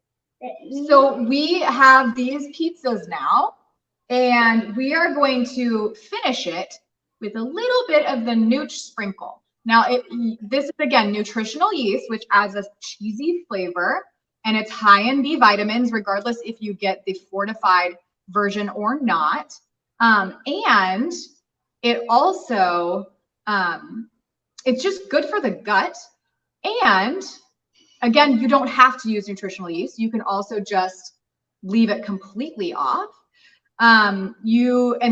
So we have these pizzas now, and we are going to finish it with a little bit of the nooch sprinkle. Now, this is, again, nutritional yeast, which adds a cheesy flavor, and it's high in B vitamins, regardless if you get the fortified version or not. And it also, it's just good for the gut. And again, you don't have to use nutritional yeast. You can also just leave it completely off. And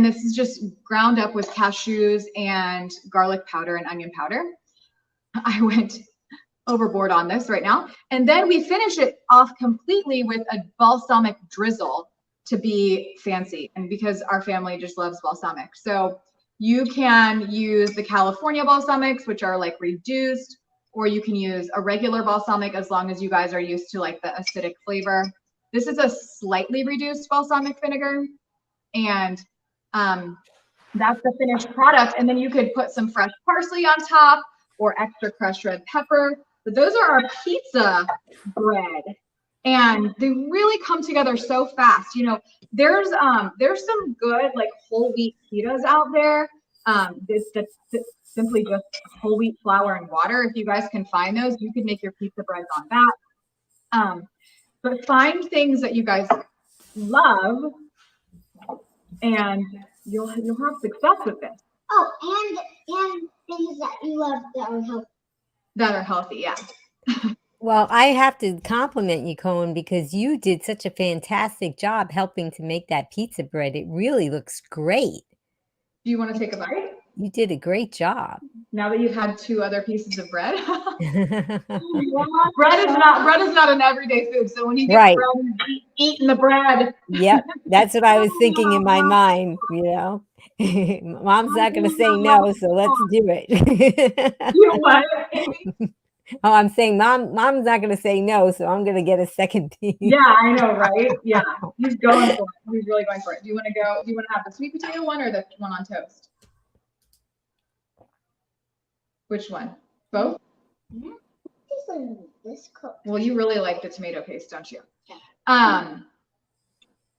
this is just ground up with cashews and garlic powder and onion powder. I went overboard on this right now. And then we finish it off completely with a balsamic drizzle to be fancy, and because our family just loves balsamic. So you can use the California balsamics, which are like reduced, or you can use a regular balsamic as long as you guys are used to like the acidic flavor. This is a slightly reduced balsamic vinegar, and that's the finished product. And then you could put some fresh parsley on top or extra crushed red pepper. But those are our pizza bread, and they really come together so fast. There's some good like whole wheat pitas out there. That's simply just whole wheat flour and water. If you guys can find those, you can make your pizza breads on that. But find things that you guys love, and you'll have success with this. Oh, and things that you love that are healthy. That are healthy, yeah. Well, I have to compliment you, Koen, because you did such a fantastic job helping to make that pizza bread. It really looks great. Do you want to take a bite? You did a great job. Now that you've had 2 other pieces of bread. bread is not an everyday food. So when you get Right. bread, you eating the bread. Yep, that's what I was thinking in my mind, Mom's not going to say no, so let's do it. You what? Oh, I'm saying mom's not going to say no, so I'm going to get a second piece. Yeah, I know, right? Yeah, he's going for it. He's really going for it. Do you want to have the sweet potato one or the one on toast? Which one? Both? This cook. Well, you really like the tomato paste, don't you? Yeah.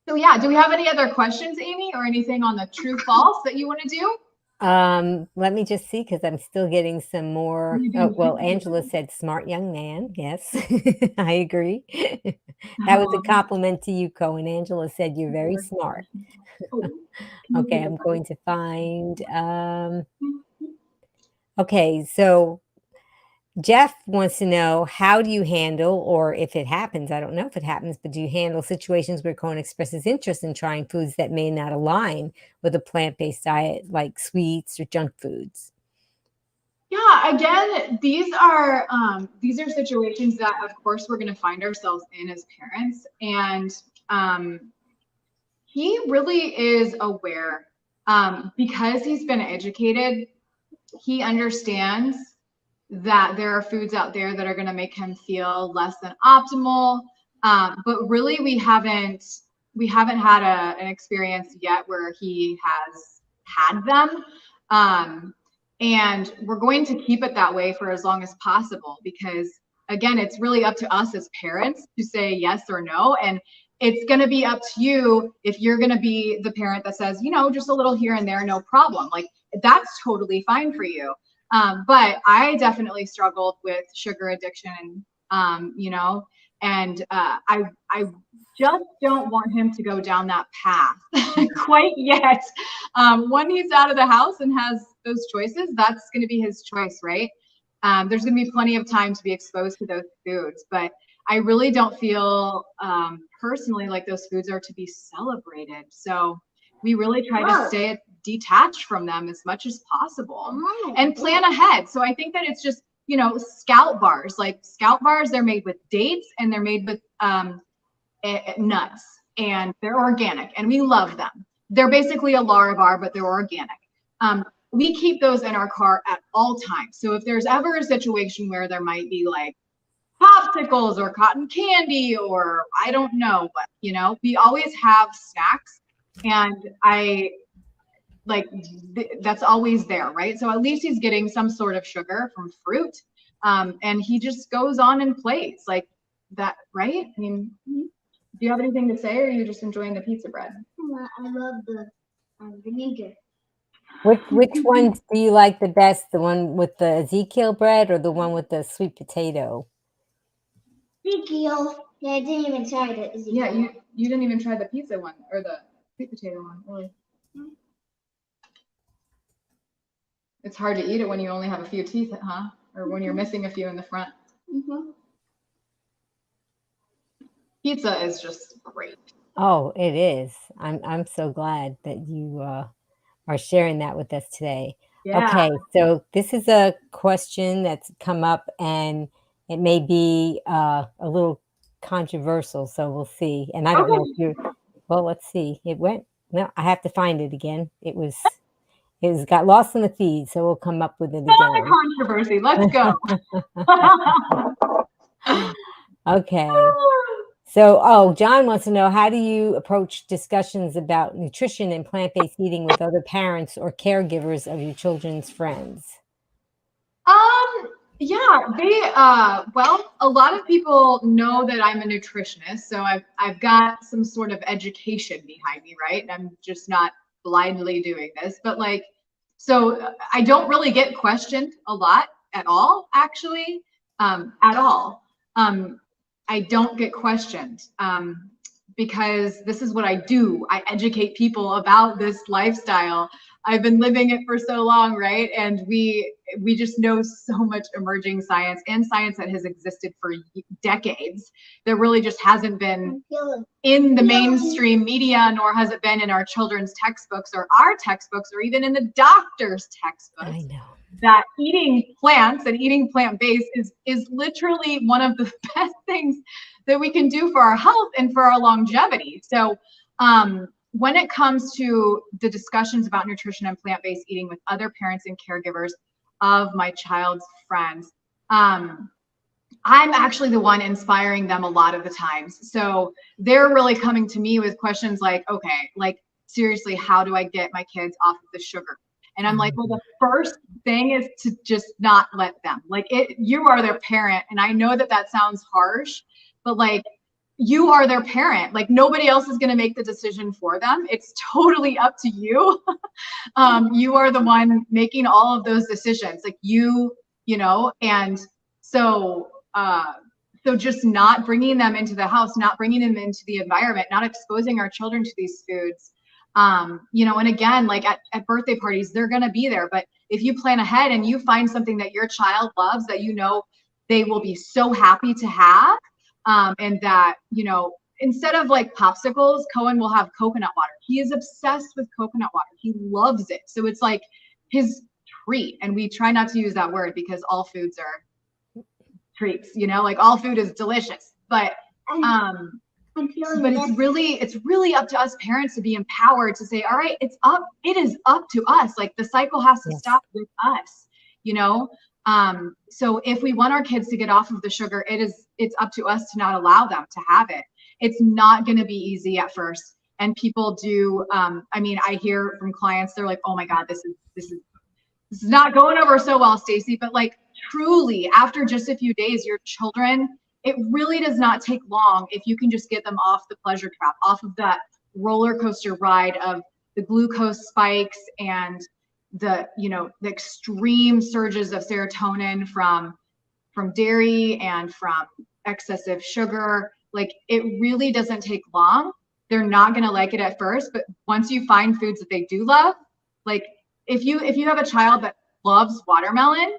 So yeah, do we have any other questions, Amy, or anything on the true false that you want to do? Let me just see, because I'm still getting some more. Oh, well, Angela said smart young man. Yes, I agree. That was a compliment to you, Koen. Angela said you're very smart. Okay, I'm going to find, okay, so Jeff wants to know, how do you handle, or if it happens, I don't know if it happens, but do you handle situations where Cohen expresses interest in trying foods that may not align with a plant-based diet, like sweets or junk foods? Yeah, again, these are situations that, of course, we're going to find ourselves in as parents, and he really is aware, because he's been educated. He understands that there are foods out there that are going to make him feel less than optimal, but really we haven't had an experience yet where he has had them. And we're going to keep it that way for as long as possible, because again, it's really up to us as parents to say yes or no. And it's going to be up to you if you're going to be the parent that says, just a little here and there, no problem. Like, that's totally fine for you. But I definitely struggled with sugar addiction, and I just don't want him to go down that path quite yet. When he's out of the house and has those choices, that's going to be his choice, right? There's going to be plenty of time to be exposed to those foods, but I really don't feel personally like those foods are to be celebrated. So we really try to stay detached from them as much as possible and plan ahead. So I think that it's just, Scout bars, they're made with dates and they're made with nuts, and they're organic, and we love them. They're basically a Lara bar, but they're organic. We keep those in our car at all times. So if there's ever a situation where there might be like popsicles or cotton candy, or I don't know, but we always have snacks, and that's always there, right? So at least he's getting some sort of sugar from fruit, and he just goes on and plays like that, right? I mean, do you have anything to say, or are you just enjoying the pizza bread? I love the vinegar. Which ones do you like the best? The one with the Ezekiel bread or the one with the sweet potato? Ezekiel. Yeah, I didn't even try the Ezekiel. Yeah, you didn't even try the pizza one or the sweet potato one, really. It's hard to eat it when you only have a few teeth, huh? Or when you're missing a few in the front. Mm-hmm. Pizza is just great. Oh, it is. I'm so glad that you are sharing that with us today. Yeah. Okay, so this is a question that's come up, and it may be a little controversial, so we'll see. And I don't know if you're, well, let's see. No, I have to find it again. It got lost in the feed, so we'll come up with it again. Controversy. Let's go. Okay. So, John wants to know, how do you approach discussions about nutrition and plant-based eating with other parents or caregivers of your children's friends? Yeah, well, a lot of people know that I'm a nutritionist, so I've got some sort of education behind me, right? I'm just not blindly doing this, but so I don't really get questioned a lot at all, actually, at all. I don't get questioned because this is what I do. I educate people about this lifestyle. I've been living it for so long, right? And we just know so much emerging science and science that has existed for decades that really just hasn't been in the mainstream media, nor has it been in our children's textbooks or our textbooks, or even in the doctor's textbooks. I know that eating plants and eating plant-based is literally one of the best things that we can do for our health and for our longevity. So when it comes to the discussions about nutrition and plant-based eating with other parents and caregivers of my child's friends, I'm actually the one inspiring them a lot of the times. So they're really coming to me with questions like, okay, seriously, how do I get my kids off of the sugar? And I'm like, well, the first thing is to just not let them. You are their parent. And I know that sounds harsh, but you are their parent. Nobody else is going to make the decision for them. It's totally up to you. You are the one making all of those decisions. And so just not bringing them into the house, not bringing them into the environment, not exposing our children to these foods. And again, at birthday parties, they're going to be there, but if you plan ahead and you find something that your child loves that you know they will be so happy to have, and that, you know, instead of like popsicles, Koen will have coconut water. He is obsessed with coconut water. He loves it. So it's like his treat. And we try not to use that word because all foods are treats, you know, like all food is delicious. But it's really up to us parents to be empowered to say, all right, it is up to us. Like the cycle has to stop with us, you know? So if we want our kids to get off of the sugar, it's up to us to not allow them to have it. It's not going to be easy at first. And people do, I mean, I hear from clients, they're like, oh my God, this is not going over so well, Stacey. But like truly after just a few days, your children, it really does not take long if you can just get them off the pleasure trap, off of that roller coaster ride of the glucose spikes and the, you know, the extreme surges of serotonin from dairy and from excessive sugar. Like it really doesn't take long. They're not going to like it at first, but once you find foods that they do love, like if you have a child that loves watermelon,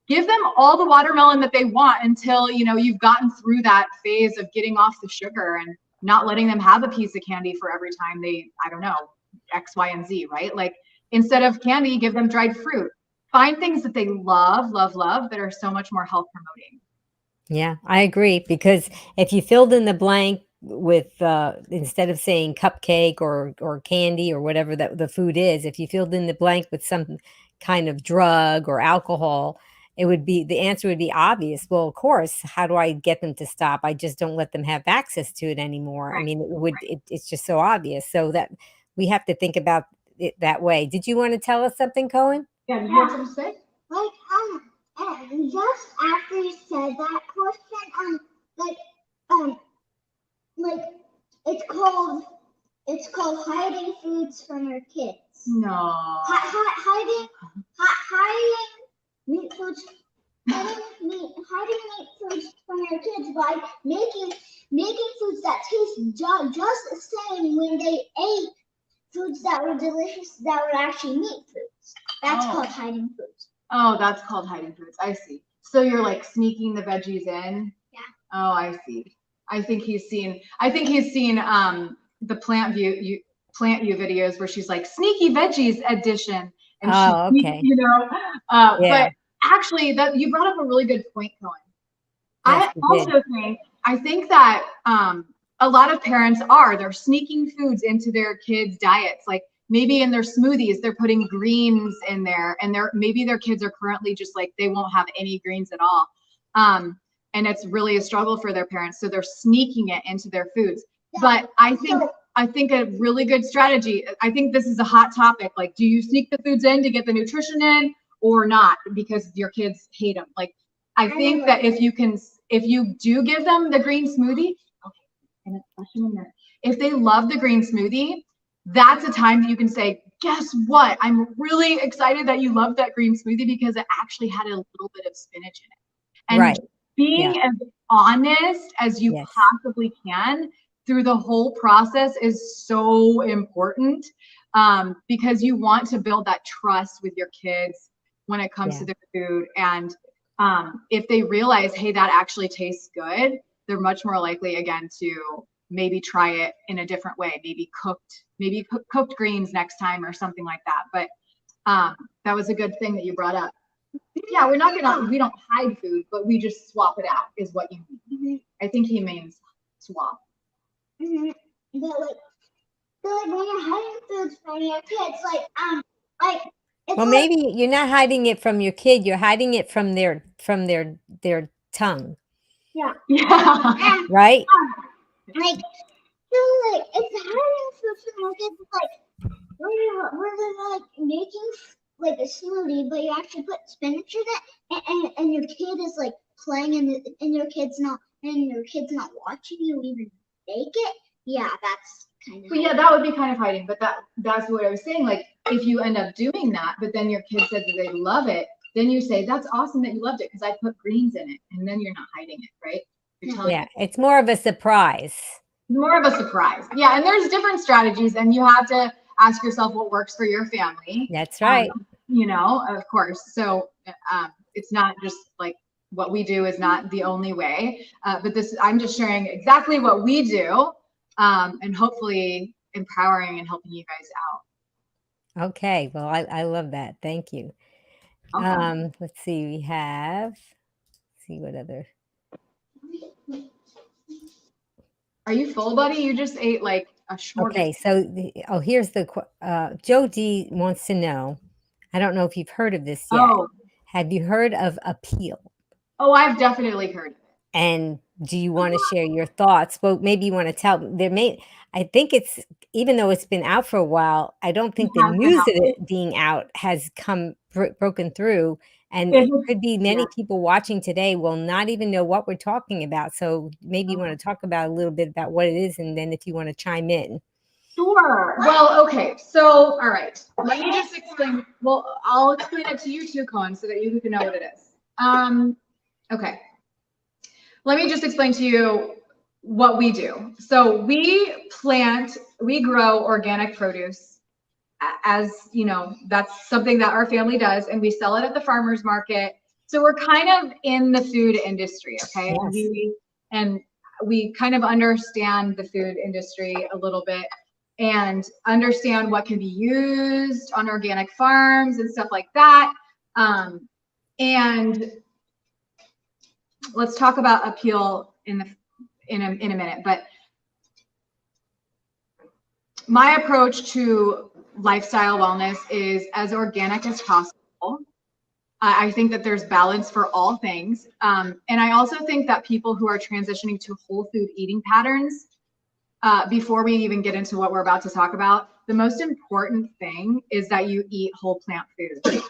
give them all the watermelon that they want until, you know, you've gotten through that phase of getting off the sugar and not letting them have a piece of candy for every time they, I don't know, X, Y, and Z, right? Like instead of candy, give them dried fruit. Find things that they love that are so much more health promoting. Yeah, I agree, because if you filled in the blank with instead of saying cupcake or candy or whatever that the food is, if you filled in the blank with some kind of drug or alcohol, the answer would be obvious. Well, of course, how do I get them to stop? I just don't let them have access to it anymore. Right. I mean, it's just so obvious. So that we have to think about it that way. Did you want to tell us something, Koen? Yeah, you have something to say? Like, just after you said that question, like it's called hiding foods from your kids. No. Hiding meat foods, hiding meat foods from your kids by making foods that taste just the same when they ate foods that were delicious that were actually meat foods. That's called hiding foods. Oh, that's called hiding foods. I see. So you're like sneaking the veggies in? Yeah. Oh, I see. I think he's seen the Plant View videos where she's like sneaky veggies edition. And okay. You know, Yeah. But actually that you brought up a really good point, Koen. Yes, I think that a lot of parents they're sneaking foods into their kids' diets. Like maybe in their smoothies, they're putting greens in there, and maybe their kids are currently just like, they won't have any greens at all. And it's really a struggle for their parents. So they're sneaking it into their foods. Yeah. But I think a really good strategy, I think this is a hot topic. Like, do you sneak the foods in to get the nutrition in or not? Because your kids hate them. Like, I think that if you do give them the green smoothie, if they love the green smoothie, that's a time that you can say, guess what? I'm really excited that you love that green smoothie because it actually had a little bit of spinach in it. And right. Being as honest as you possibly can through the whole process is so important, because you want to build that trust with your kids when it comes to their food. And if they realize, hey, that actually tastes good, they're much more likely again to maybe try it in a different way, maybe cooked greens next time or something like that. But that was a good thing that you brought up. Yeah, we don't hide food, but we just swap it out is what you mean. Mm-hmm. I think he means swap. Mm-hmm. But when you're hiding foods from your kids, well, maybe you're not hiding it from your kid, you're hiding it from their tongue. Yeah. Right? It's hiding foods from your kids. Like where they're like making like a smoothie, but you actually put spinach in it, and your kid is like playing, and your kid's not watching you even make it. Yeah, that's kind of. Well, yeah, that would be kind of hiding, but that's what I was saying. Like if you end up doing that, but then your kid said that they love it, then you say that's awesome that you loved it because I put greens in it, and then you're not hiding it, right? You're telling them. It's more of a surprise. More of a surprise. Yeah, and there's different strategies, and you have to ask yourself what works for your family. That's right. of course. So it's not just like what we do is not the only way, but I'm just sharing exactly what we do, and hopefully empowering and helping you guys out. Okay. Well, I love that. Thank you. Okay. Let's see. Let's see what other. Are you full, buddy? You just ate like a short. Okay. So, here's Joe D wants to know. I don't know if you've heard of this yet. Oh, Have you heard of appeal? I've definitely heard of it. And do you want to share your thoughts? Well, maybe you want to tell I think it's, even though it's been out for a while, I don't think the It has been news out. of it being out has broken through. And It it was- could be many yeah. people watching today will not even know what we're talking about. So maybe you want to talk about a little bit about what it is, and then if you want to chime in. Sure. Well, okay. So, all right. Let me just explain. Well, I'll explain it to you too, Koen, so that you can know what it is. Okay. Let me just explain to you what we do. So we grow organic produce, as you know, that's something that our family does, and we sell it at the farmer's market. So we're kind of in the food industry, okay? Yes. And we kind of understand the food industry a little bit and understand what can be used on organic farms and stuff like that. And let's talk about appeal in a minute. But my approach to lifestyle wellness is as organic as possible. I think that there's balance for all things. And I also think that people who are transitioning to whole food eating patterns, before we even get into what we're about to talk about, the most important thing is that you eat whole plant food,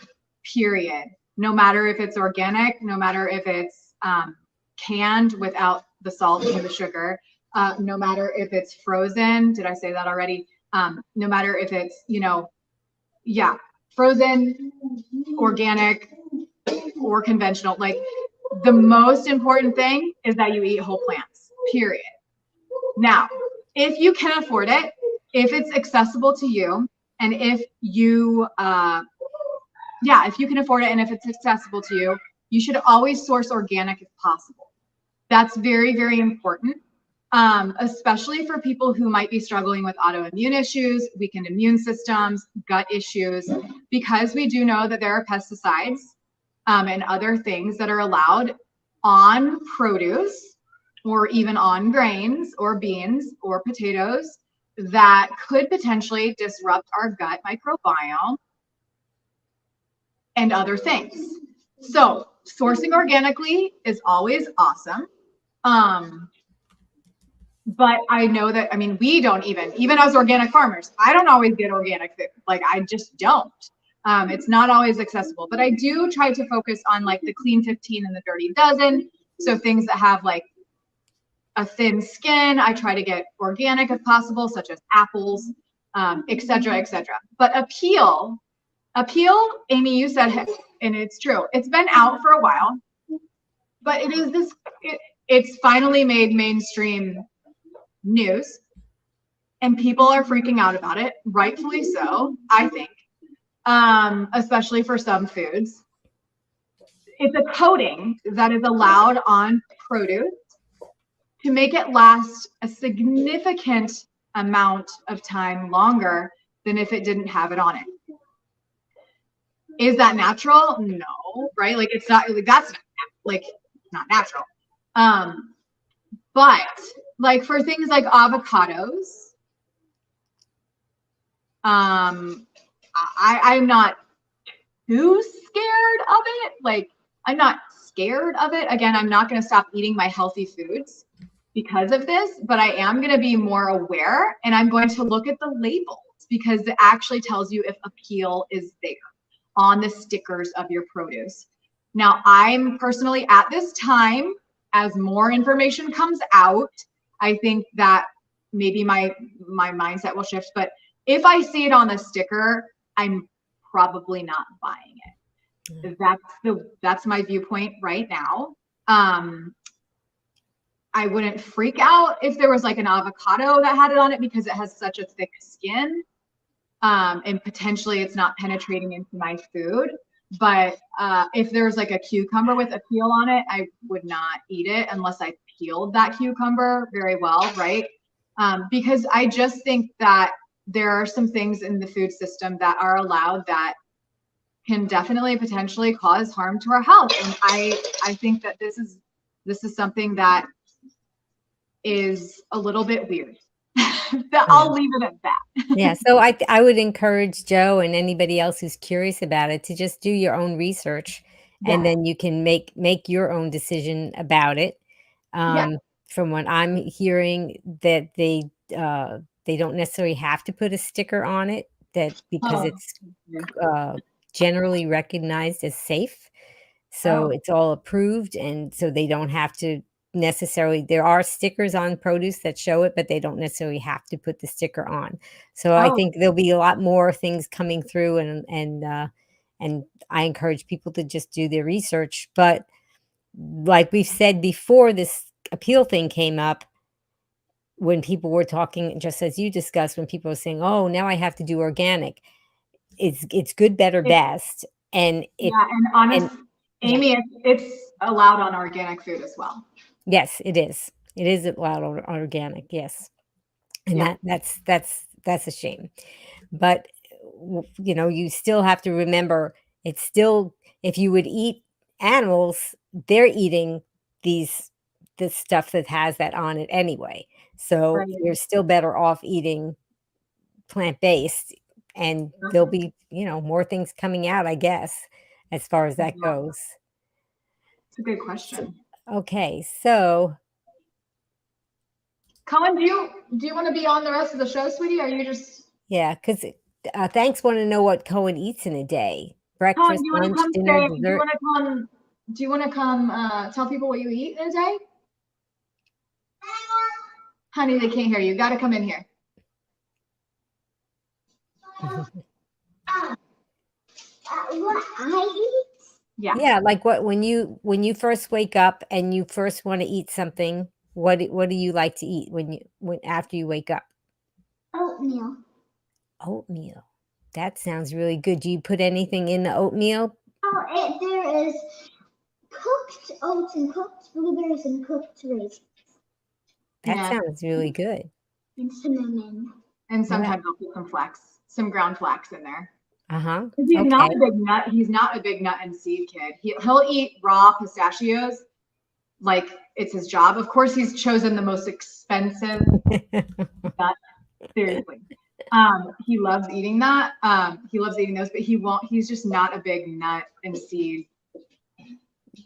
period. No matter if it's organic, no matter if it's canned without the salt and the sugar, no matter if it's frozen. Did I say that already? No matter if it's, frozen, organic, or conventional. Like, the most important thing is that you eat whole plants, period. Now, if you can afford it, if it's accessible to you, and if you, if you can afford it and if it's accessible to you, you should always source organic if possible. That's very, very important, especially for people who might be struggling with autoimmune issues, weakened immune systems, gut issues, because we do know that there are pesticides and other things that are allowed on produce or even on grains or beans or potatoes that could potentially disrupt our gut microbiome and other things. So sourcing organically is always awesome. But I know that, we don't even as organic farmers, I don't always get organic food. Like, I just don't. It's not always accessible, but I do try to focus on like the clean 15 and the dirty dozen. So things that have like a thin skin, I try to get organic if possible, such as apples, et cetera, et cetera. But appeal, Amy, you said, and it's true, it's been out for a while, but it's finally made mainstream news, and people are freaking out about it, rightfully so, I think, especially for some foods. It's a coating that is allowed on produce to make it last a significant amount of time longer than if it didn't have it on it. Is that natural? No, right? Like, it's not, like, that's like not natural. But like for things like avocados, I'm not too scared of it. Like, I'm not scared of it. Again, I'm not going to stop eating my healthy foods because of this, but I am going to be more aware, and I'm going to look at the labels because it actually tells you if appeal is there on the stickers of your produce. Now, I'm personally at this time, as more information comes out, I think that maybe my mindset will shift, but if I see it on the sticker, I'm probably not buying it. That's my viewpoint right now. I wouldn't freak out if there was like an avocado that had it on it because it has such a thick skin. and potentially it's not penetrating into my food. But if there's like a cucumber with a peel on it, I would not eat it unless I peeled that cucumber very well, right? Because I just think that there are some things in the food system that are allowed that can definitely potentially cause harm to our health. And I think that this is something that is a little bit weird. I'll leave it at that. Yeah, so I would encourage Joe and anybody else who's curious about it to just do your own research, and Yeah. then you can make your own decision about it. Yeah. From what I'm hearing, that they don't necessarily have to put a sticker on it, that because Oh, it's uh, generally recognized as safe. So oh, it's all approved, and so they don't have to necessarily, there are stickers on produce that show it, but they don't necessarily have to put the sticker on. So I oh, think there'll be a lot more things coming through, and I encourage people to just do their research. But like we've said before, this appeal thing came up when people were talking, just as you discussed, when people were saying, "Oh, now I have to do organic." It's good, better, it's, best, and it yeah. And and honest, yeah. Amy, it's allowed on organic food as well. Yes, it is. It is allowed organic, yes. And Yeah. that's a shame. But you still have to remember, it's still, if you would eat animals, they're eating these this stuff that has that on it anyway. So Right. you're still better off eating plant-based, and there'll be, more things coming out, I guess, as far as that Yeah. goes. It's a good So, question. okay, so Koen, do you want to be on the rest of the show, sweetie? Are you just yeah, because thanks want to know what Cohen eats in a day: Koen, do breakfast, you want to lunch, come dinner, say? Do you dessert. want to come? Do you want to come tell people what you eat in a day? Honey, they can't hear you. Got to come in here. What I eat? Yeah. Yeah, like what, when you first wake up and you first want to eat something, what do you like to eat when after you wake up? Oatmeal. Oatmeal. That sounds really good. Do you put anything in the oatmeal? There is cooked oats and cooked blueberries and cooked raisins That Yeah. sounds really good. and cinnamon. And Yeah. sometimes I'll put some flax, some ground flax in there. Uh-huh. He's not Okay. a big nut. He's not a big nut and seed kid. He'll eat raw pistachios like it's his job. Of course, he's chosen the most expensive nut. Seriously. He loves eating that. He loves eating those, but he won't. He's just not a big nut and seed.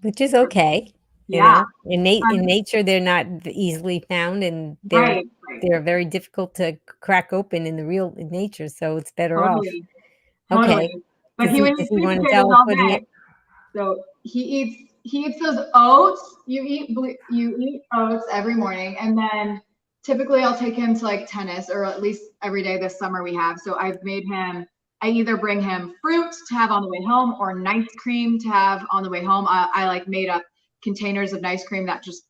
Which is okay. Yeah. In nature, they're not easily found, and they're Right. Right. they're very difficult to crack open in the real in nature. So it's better off. Totally. Okay. Totally. But he would Does eat he sweet want to potatoes tell us all what he? day. So he eats those oats. You eat oats every morning, and then typically I'll take him to like tennis, or at least every day this summer we have. So I've made him. I either bring him fruit to have on the way home, or nice cream to have on the way home. I like made up containers of nice cream that just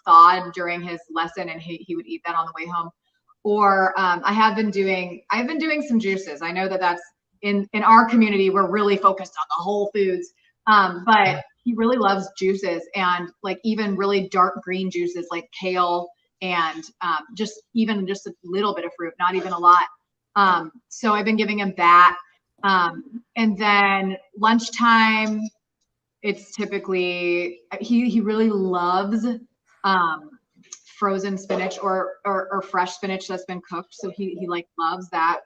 thawed during his lesson, and he would eat that on the way home. Or I've been doing some juices. I know that that's in our community, we're really focused on the whole foods. But he really loves juices, and like even really dark green juices like kale, and just a little bit of fruit, not even a lot. So I've been giving him that. And then lunchtime, it's typically, he really loves frozen spinach or fresh spinach that's been cooked. So he like loves that.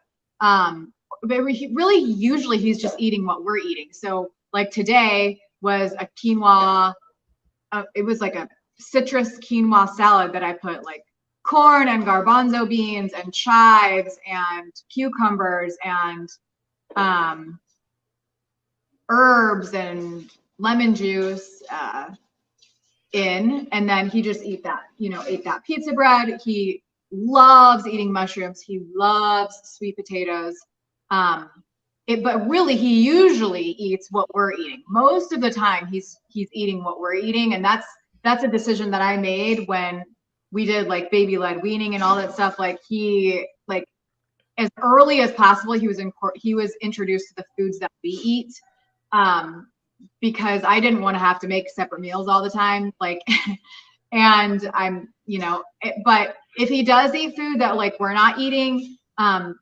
But usually he's just eating what we're eating. So like today was a quinoa, it was like a citrus quinoa salad that I put like corn and garbanzo beans and chives and cucumbers and herbs and lemon juice in, and then he just ate that pizza bread. He loves eating mushrooms. He loves sweet potatoes. But really, he usually eats what we're eating. Most of the time, he's eating what we're eating, and that's a decision that I made when we did like baby-led weaning and all that stuff. Like as early as possible, he was introduced to the foods that we eat, because I didn't want to have to make separate meals all the time. Like, and but if he does eat food that like we're not eating,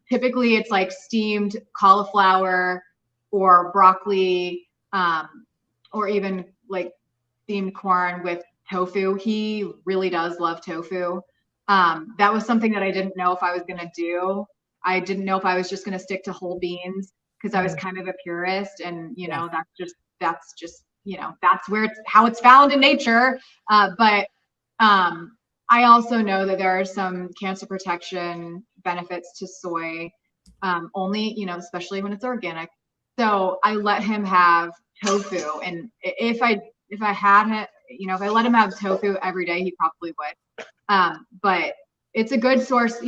typically it's like steamed cauliflower or broccoli, or even like steamed corn with tofu. He really does love tofu. That was something that I didn't know if I was going to do. I didn't know if I was just going to stick to whole beans because I was kind of a purist, and that's just that's how it's found in nature. But I also know that there are some cancer protection benefits to soy, only, especially when it's organic. So I let him have tofu, and if I had it, if I let him have tofu every day, he probably would. But it's a good source,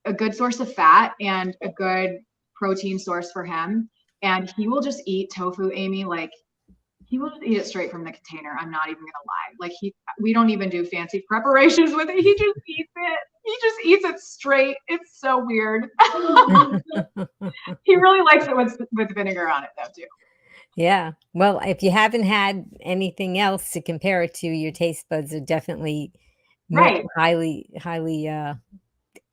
a good source of fat and a good protein source for him. And he will just eat tofu, Amy, like he will just eat it straight from the container. I'm not even gonna lie. Like we don't even do fancy preparations with it. He just eats it. He just eats it straight. It's so weird. He really likes it with vinegar on it though too. Yeah. Well, if you haven't had anything else to compare it to, your taste buds are definitely more Right. highly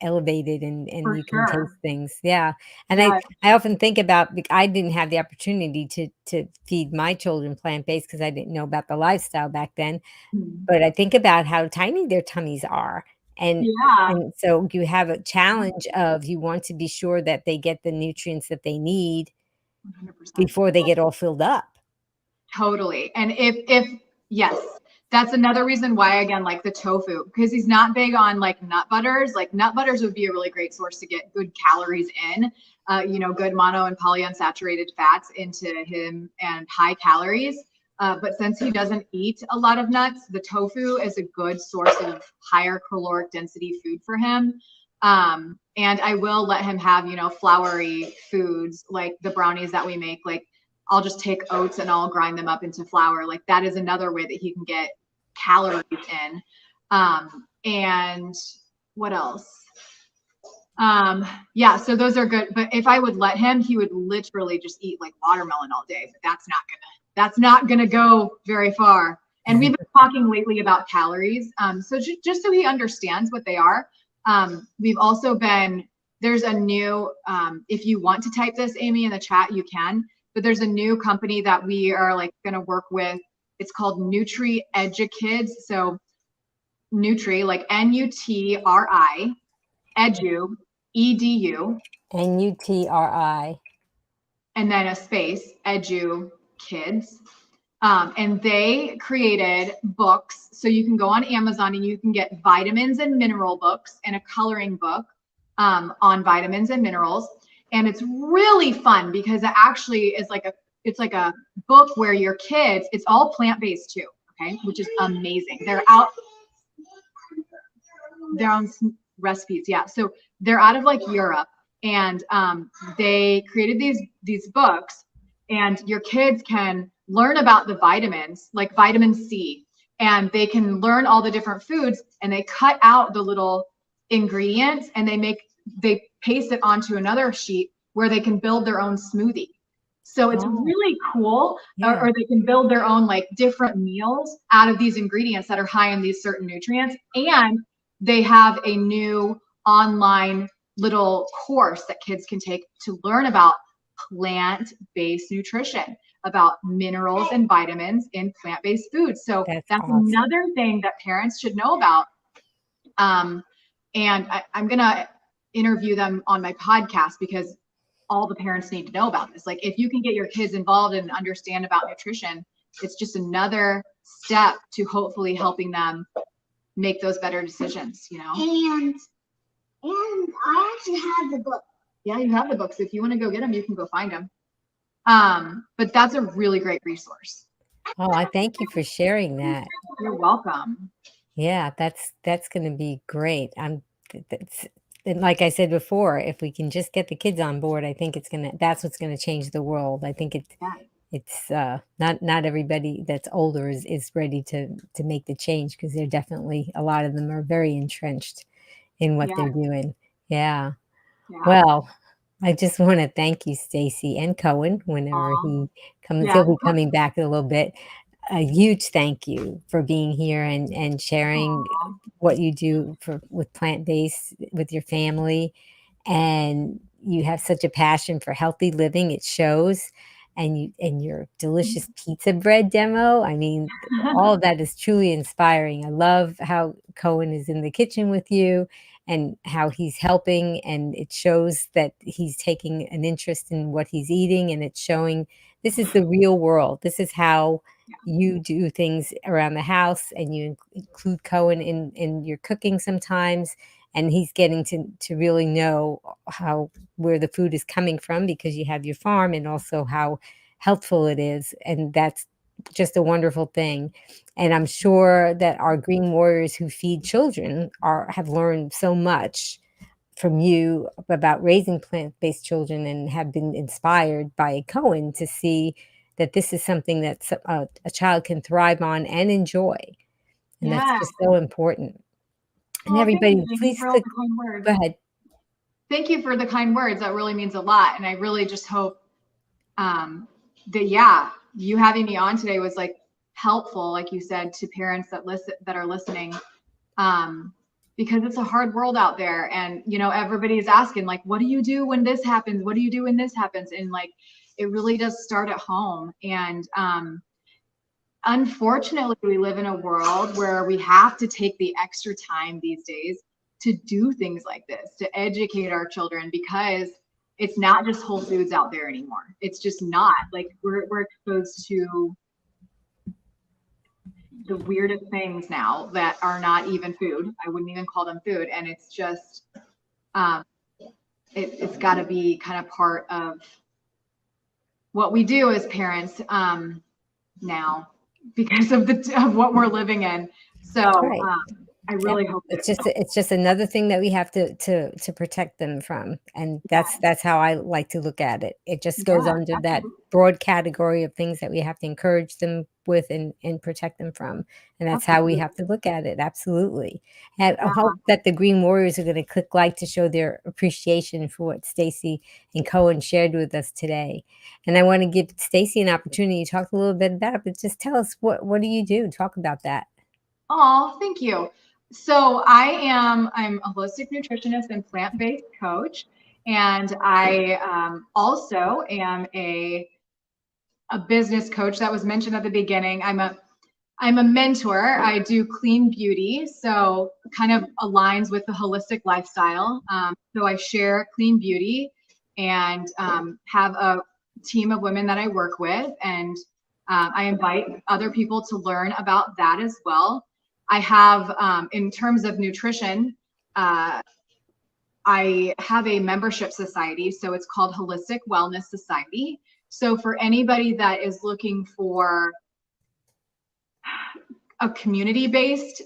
elevated, and For you can sure. taste things. Yeah. And Yeah. I often think about, I didn't have the opportunity to feed my children plant-based because I didn't know about the lifestyle back then. But I think about how tiny their tummies are. And Yeah. and so you have a challenge of, you want to be sure that they get the nutrients that they need 100%. before they get all filled up. Totally. And if yes, that's another reason why, again, like the tofu, because he's not big on like nut butters. Like nut butters would be a really great source to get good calories in, good mono and polyunsaturated fats into him and high calories. But since he doesn't eat a lot of nuts, the tofu is a good source of higher caloric density food for him. And I will let him have, floury foods like the brownies that we make. Like I'll just take oats and I'll grind them up into flour. Like that is another way that he can get calories in. And what else? Yeah, so those are good. But if I would let him, he would literally just eat like watermelon all day. But that's not gonna go very far. And we've been talking lately about calories. So just so he understands what they are. We've also there's a new, if you want to type this, Amy, in the chat, you can. But there's a new company that we are like going to work with. It's called Nutri Edukids. So Nutri, like Nutri, Edu, EDU. Nutri. And then a space, Edu Kids. And they created books. So you can go on Amazon and you can get vitamins and mineral books and a coloring book on vitamins and minerals. And it's really fun because it actually is it's like a book where your kids, it's all plant-based too, okay, which is amazing. They're out their own recipes, yeah. So they're out of like Europe, and they created these books, and your kids can learn about the vitamins, like vitamin C, and they can learn all the different foods, and they cut out the little ingredients and they paste it onto another sheet where they can build their own smoothie. So it's really cool. Yeah. Or they can build their own like different meals out of these ingredients that are high in these certain nutrients. And they have a new online little course that kids can take to learn about plant-based nutrition, about minerals and vitamins in plant-based foods. So that's awesome. Another thing that parents should know about. And I'm going to interview them on my podcast because all the parents need to know about this. Like if you can get your kids involved and understand about nutrition, it's just another step to hopefully helping them make those better decisions, And I actually have the book. Yeah, you have the books. If you want to go get them, you can go find them. But that's a really great resource. Oh, I thank you for sharing that. You're welcome. Yeah, that's going to be great. And like I said before, if we can just get the kids on board, I think that's what's going to change the world. I think it's not everybody that's older is ready to make the change, because they're definitely, a lot of them are very entrenched in what they're doing. Yeah. Yeah. Well, I just wanna thank you, Stacey, and Koen, whenever Aw. he comes, Yeah. he'll be coming back in a little bit. A huge thank you for being here and sharing Aw. what you do for with plant-based with your family, and you have such a passion for healthy living, it shows, and your delicious pizza bread demo, I mean, all of that is truly inspiring. I love how Koen is in the kitchen with you and how he's helping, and it shows that he's taking an interest in what he's eating, and it's showing this is the real world. This is how you do things around the house, and you include Koen in your cooking sometimes, and he's getting to really know how where the food is coming from because you have your farm and also how healthful it is, and that's just a wonderful thing. And I'm sure that our green warriors who feed children are have learned so much from you about raising plant-based children and have been inspired by Cohen to see that this is something that a child can thrive on and enjoy. And that's Yeah. just so important. And Well, thank you. everybody, Thank you please for all click. the kind Go words. ahead. Thank you for the kind words. That really means a lot. And I really just hope that, yeah, you having me on today was like helpful, like you said, to parents that are listening. Because it's a hard world out there, and everybody's asking, like, what do you do when this happens? What do you do when this happens? And like, it really does start at home. And unfortunately, we live in a world where we have to take the extra time these days to do things like this, to educate our children, because it's not just Whole Foods out there anymore. It's just not. Like, we're exposed to the weirdest things now that are not even food. I wouldn't even call them food. And it's just, it's got to be kind of part of what we do as parents now because of what we're living in. So Right. I Yep. really hope that It's just another thing that we have to protect them from, and that's how I like to look at it. It just goes yeah, under that absolutely. broad category of things that we have to encourage them with and protect them from, and that's how we Absolutely. have to look at it, absolutely. And I Yeah. hope that the Green Warriors are gonna click like to show their appreciation for what Stacey and Cohen shared with us today. And I wanna give Stacey an opportunity to talk a little bit about it, but just tell us what do you do? Talk about that. Oh, thank you. So I'm a holistic nutritionist and plant-based coach. And I also am a business coach that was mentioned at the beginning. I'm a mentor. I do clean beauty, so kind of aligns with the holistic lifestyle. So I share clean beauty and have a team of women that I work with, and I invite other people to learn about that as well. I have, in terms of nutrition, I have a membership society, so it's called Holistic Wellness Society. So for anybody that is looking for a community-based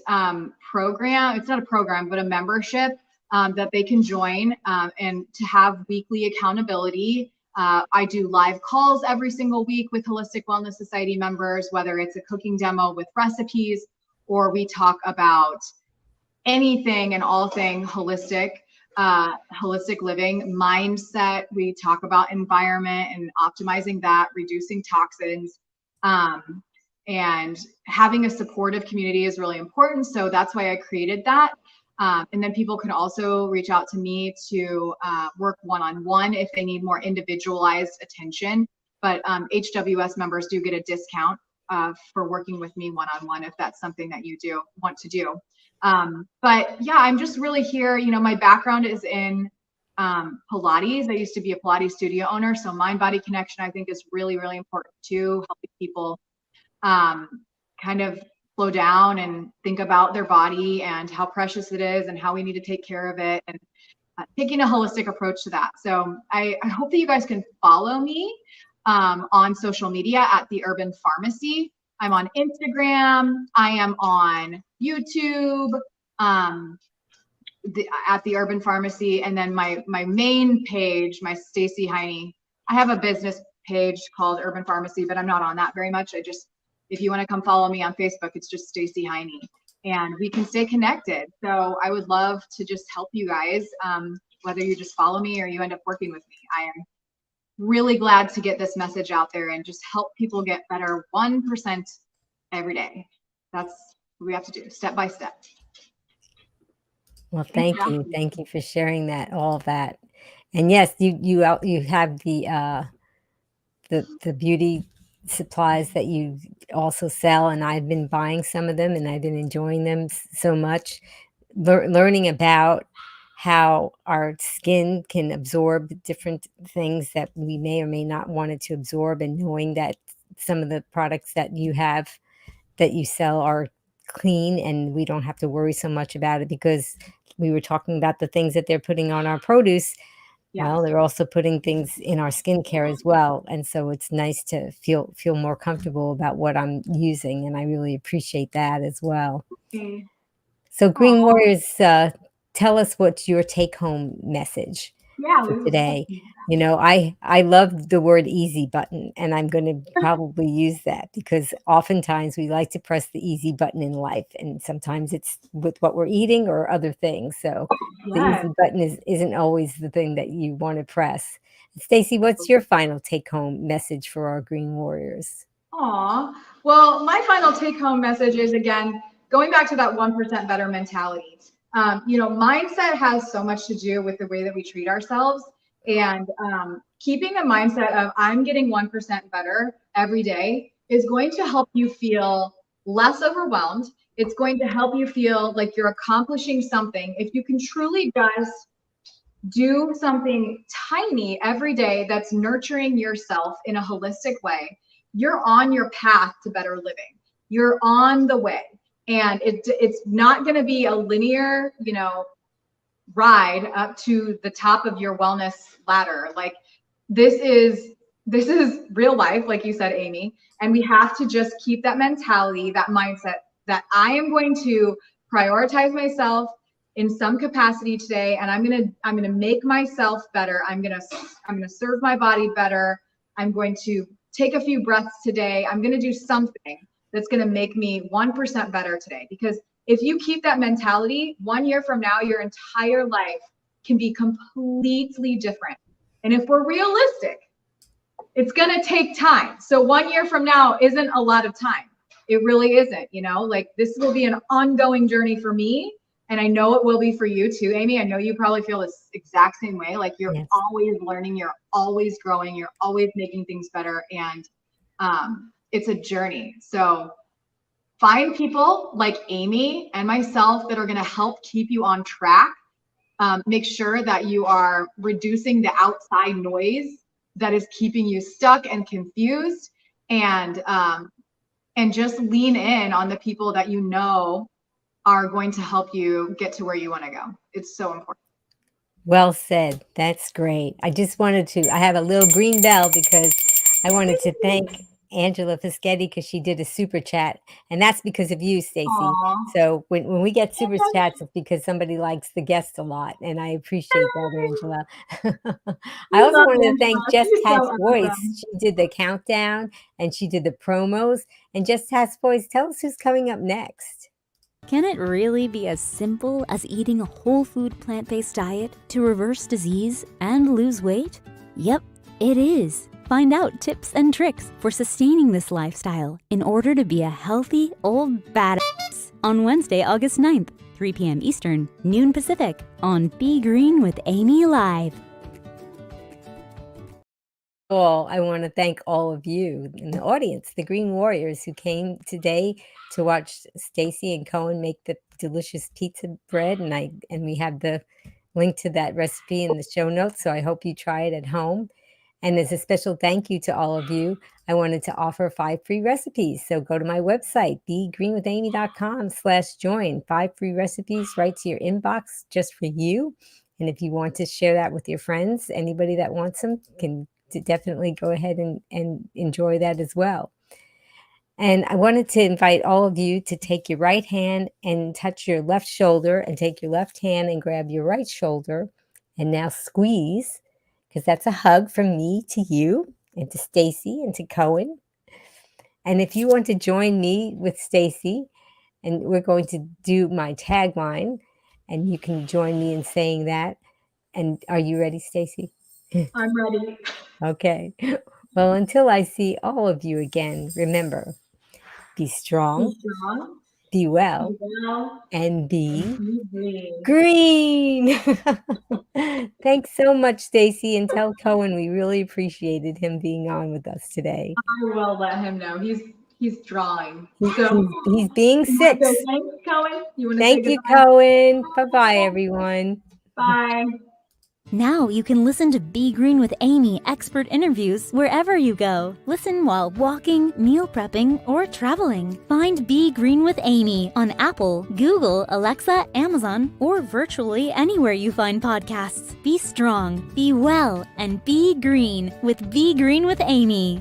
program, it's not a program, but a membership that they can join and to have weekly accountability. I do live calls every single week with Holistic Wellness Society members, whether it's a cooking demo with recipes or we talk about anything and all thing holistic, holistic living, mindset. We talk about environment and optimizing that, reducing toxins. And having a supportive community is really important. So that's why I created that. And then people can also reach out to me to work one-on-one if they need more individualized attention. But HWS members do get a discount for working with me one-on-one if that's something that you do want to do. But yeah, I'm just really here. My background is in Pilates. I used to be a Pilates studio owner. So mind body connection, I think, is really, really important too, helping people kind of slow down and think about their body and how precious it is and how we need to take care of it, and taking a holistic approach to that. So I hope that you guys can follow me on social media at The Urban Pharmacy. I'm on Instagram. I am on YouTube at The Urban Pharmacy. And then my main page, my Stacey Heiny, I have a business page called Urban Pharmacy, but I'm not on that very much. If you want to come follow me on Facebook, it's just Stacey Heiny, and we can stay connected. So I would love to just help you guys whether you just follow me or you end up working with me. I am really glad to get this message out there and just help people get better 1% every day. That's what we have to do, step by step. Well, thank you. Thank you for sharing that, all of that. And yes, you have the beauty supplies that you also sell, and I've been buying some of them, and I've been enjoying them so much. Learning about how our skin can absorb different things that we may or may not want it to absorb, and knowing that some of the products that you have that you sell are clean and we don't have to worry so much about it, because we were talking about the things that they're putting on our produce. Well, they're also putting things in our skincare as well, and so it's nice to feel more comfortable about what I'm using, and I really appreciate that as well. So, Green Warriors, tell us what's your take-home message for today. You know, I love the word easy button, and I'm going to probably use that, because oftentimes we like to press the easy button in life, and sometimes it's with what we're eating or other things. So the easy button isn't always the thing that you want to press. Stacey, what's your final take-home message for our Green Warriors? Well, my final take-home message is, again, going back to that 1% better mentality. Mindset has so much to do with the way that we treat ourselves. And keeping a mindset of I'm getting 1% better every day is going to help you feel less overwhelmed. It's going to help you feel like you're accomplishing something. If you can truly just do something tiny every day that's nurturing yourself in a holistic way, you're on your path to better living. You're on the way. And it's not going to be a linear, ride up to the top of your wellness ladder. Like this is real life, like you said, Amy. And we have to just keep that mentality, that mindset that I am going to prioritize myself in some capacity today, and I'm gonna make myself better. I'm gonna serve my body better. I'm going to take a few breaths today. I'm gonna do something that's gonna make me 1% better today. Because if you keep that mentality, 1 year from now, your entire life can be completely different. And if we're realistic, it's gonna take time. So 1 year from now isn't a lot of time. It really isn't, like this will be an ongoing journey for me. And I know it will be for you too, Amy. I know you probably feel this exact same way. Like you're always learning, you're always growing, you're always making things better. And it's a journey. So find people like Amy and myself that are going to help keep you on track. Make sure that you are reducing the outside noise that is keeping you stuck and confused, and just lean in on the people that you know are going to help you get to where you want to go. It's so important. Well said. That's great. I have a little green bell because I wanted to thank Angela Fischetti because she did a super chat, and that's because of you, Stacey. So when we get super chats, it's because somebody likes the guest a lot, and I appreciate that, Angela. I also wanted to thank Just Has Voice. She did the countdown and she did the promos. And Just Has Voice, tell us who's coming up next. Can it really be as simple as eating a whole food plant-based diet to reverse disease and lose weight? Yep, it is. Find out tips and tricks for sustaining this lifestyle in order to be a healthy old badass on Wednesday, August 9th, 3 p.m. Eastern, noon Pacific, on Be Green with Amy Live. I want to thank all of you in the audience, the Green Warriors who came today to watch Stacey and Koen make the delicious pizza bread, and we have the link to that recipe in the show notes, so I hope you try it at home. And as a special thank you to all of you, I wanted to offer 5 free recipes. So go to my website, begreenwithamy.com/join. 5 free recipes right to your inbox just for you. And if you want to share that with your friends, anybody that wants them can definitely go ahead and enjoy that as well. And I wanted to invite all of you to take your right hand and touch your left shoulder, and take your left hand and grab your right shoulder, and now squeeze, because that's a hug from me to you and to Stacey and to Koen. And if you want to join me with Stacey, and we're going to do my tagline, and you can join me in saying that, And are you ready, Stacey? I'm ready. Okay. Well, until I see all of you again, remember, be strong, Be strong, be be well, well, and and be be green. green. Thanks so much, Stacey, and tell Koen we really appreciated him being on with us today. I will let him know. He's drawing. He, So he's being you want to six. say thanks, Cohen? You want to say Thank you, goodbye? Koen. Bye-bye, everyone. Bye. Now you can listen to Be Green with Amy expert interviews wherever you go. Listen while walking, meal prepping, or traveling. Find Be Green with Amy on Apple, Google, Alexa, Amazon, or virtually anywhere you find podcasts. Be strong, be well, and be green with Be Green with Amy.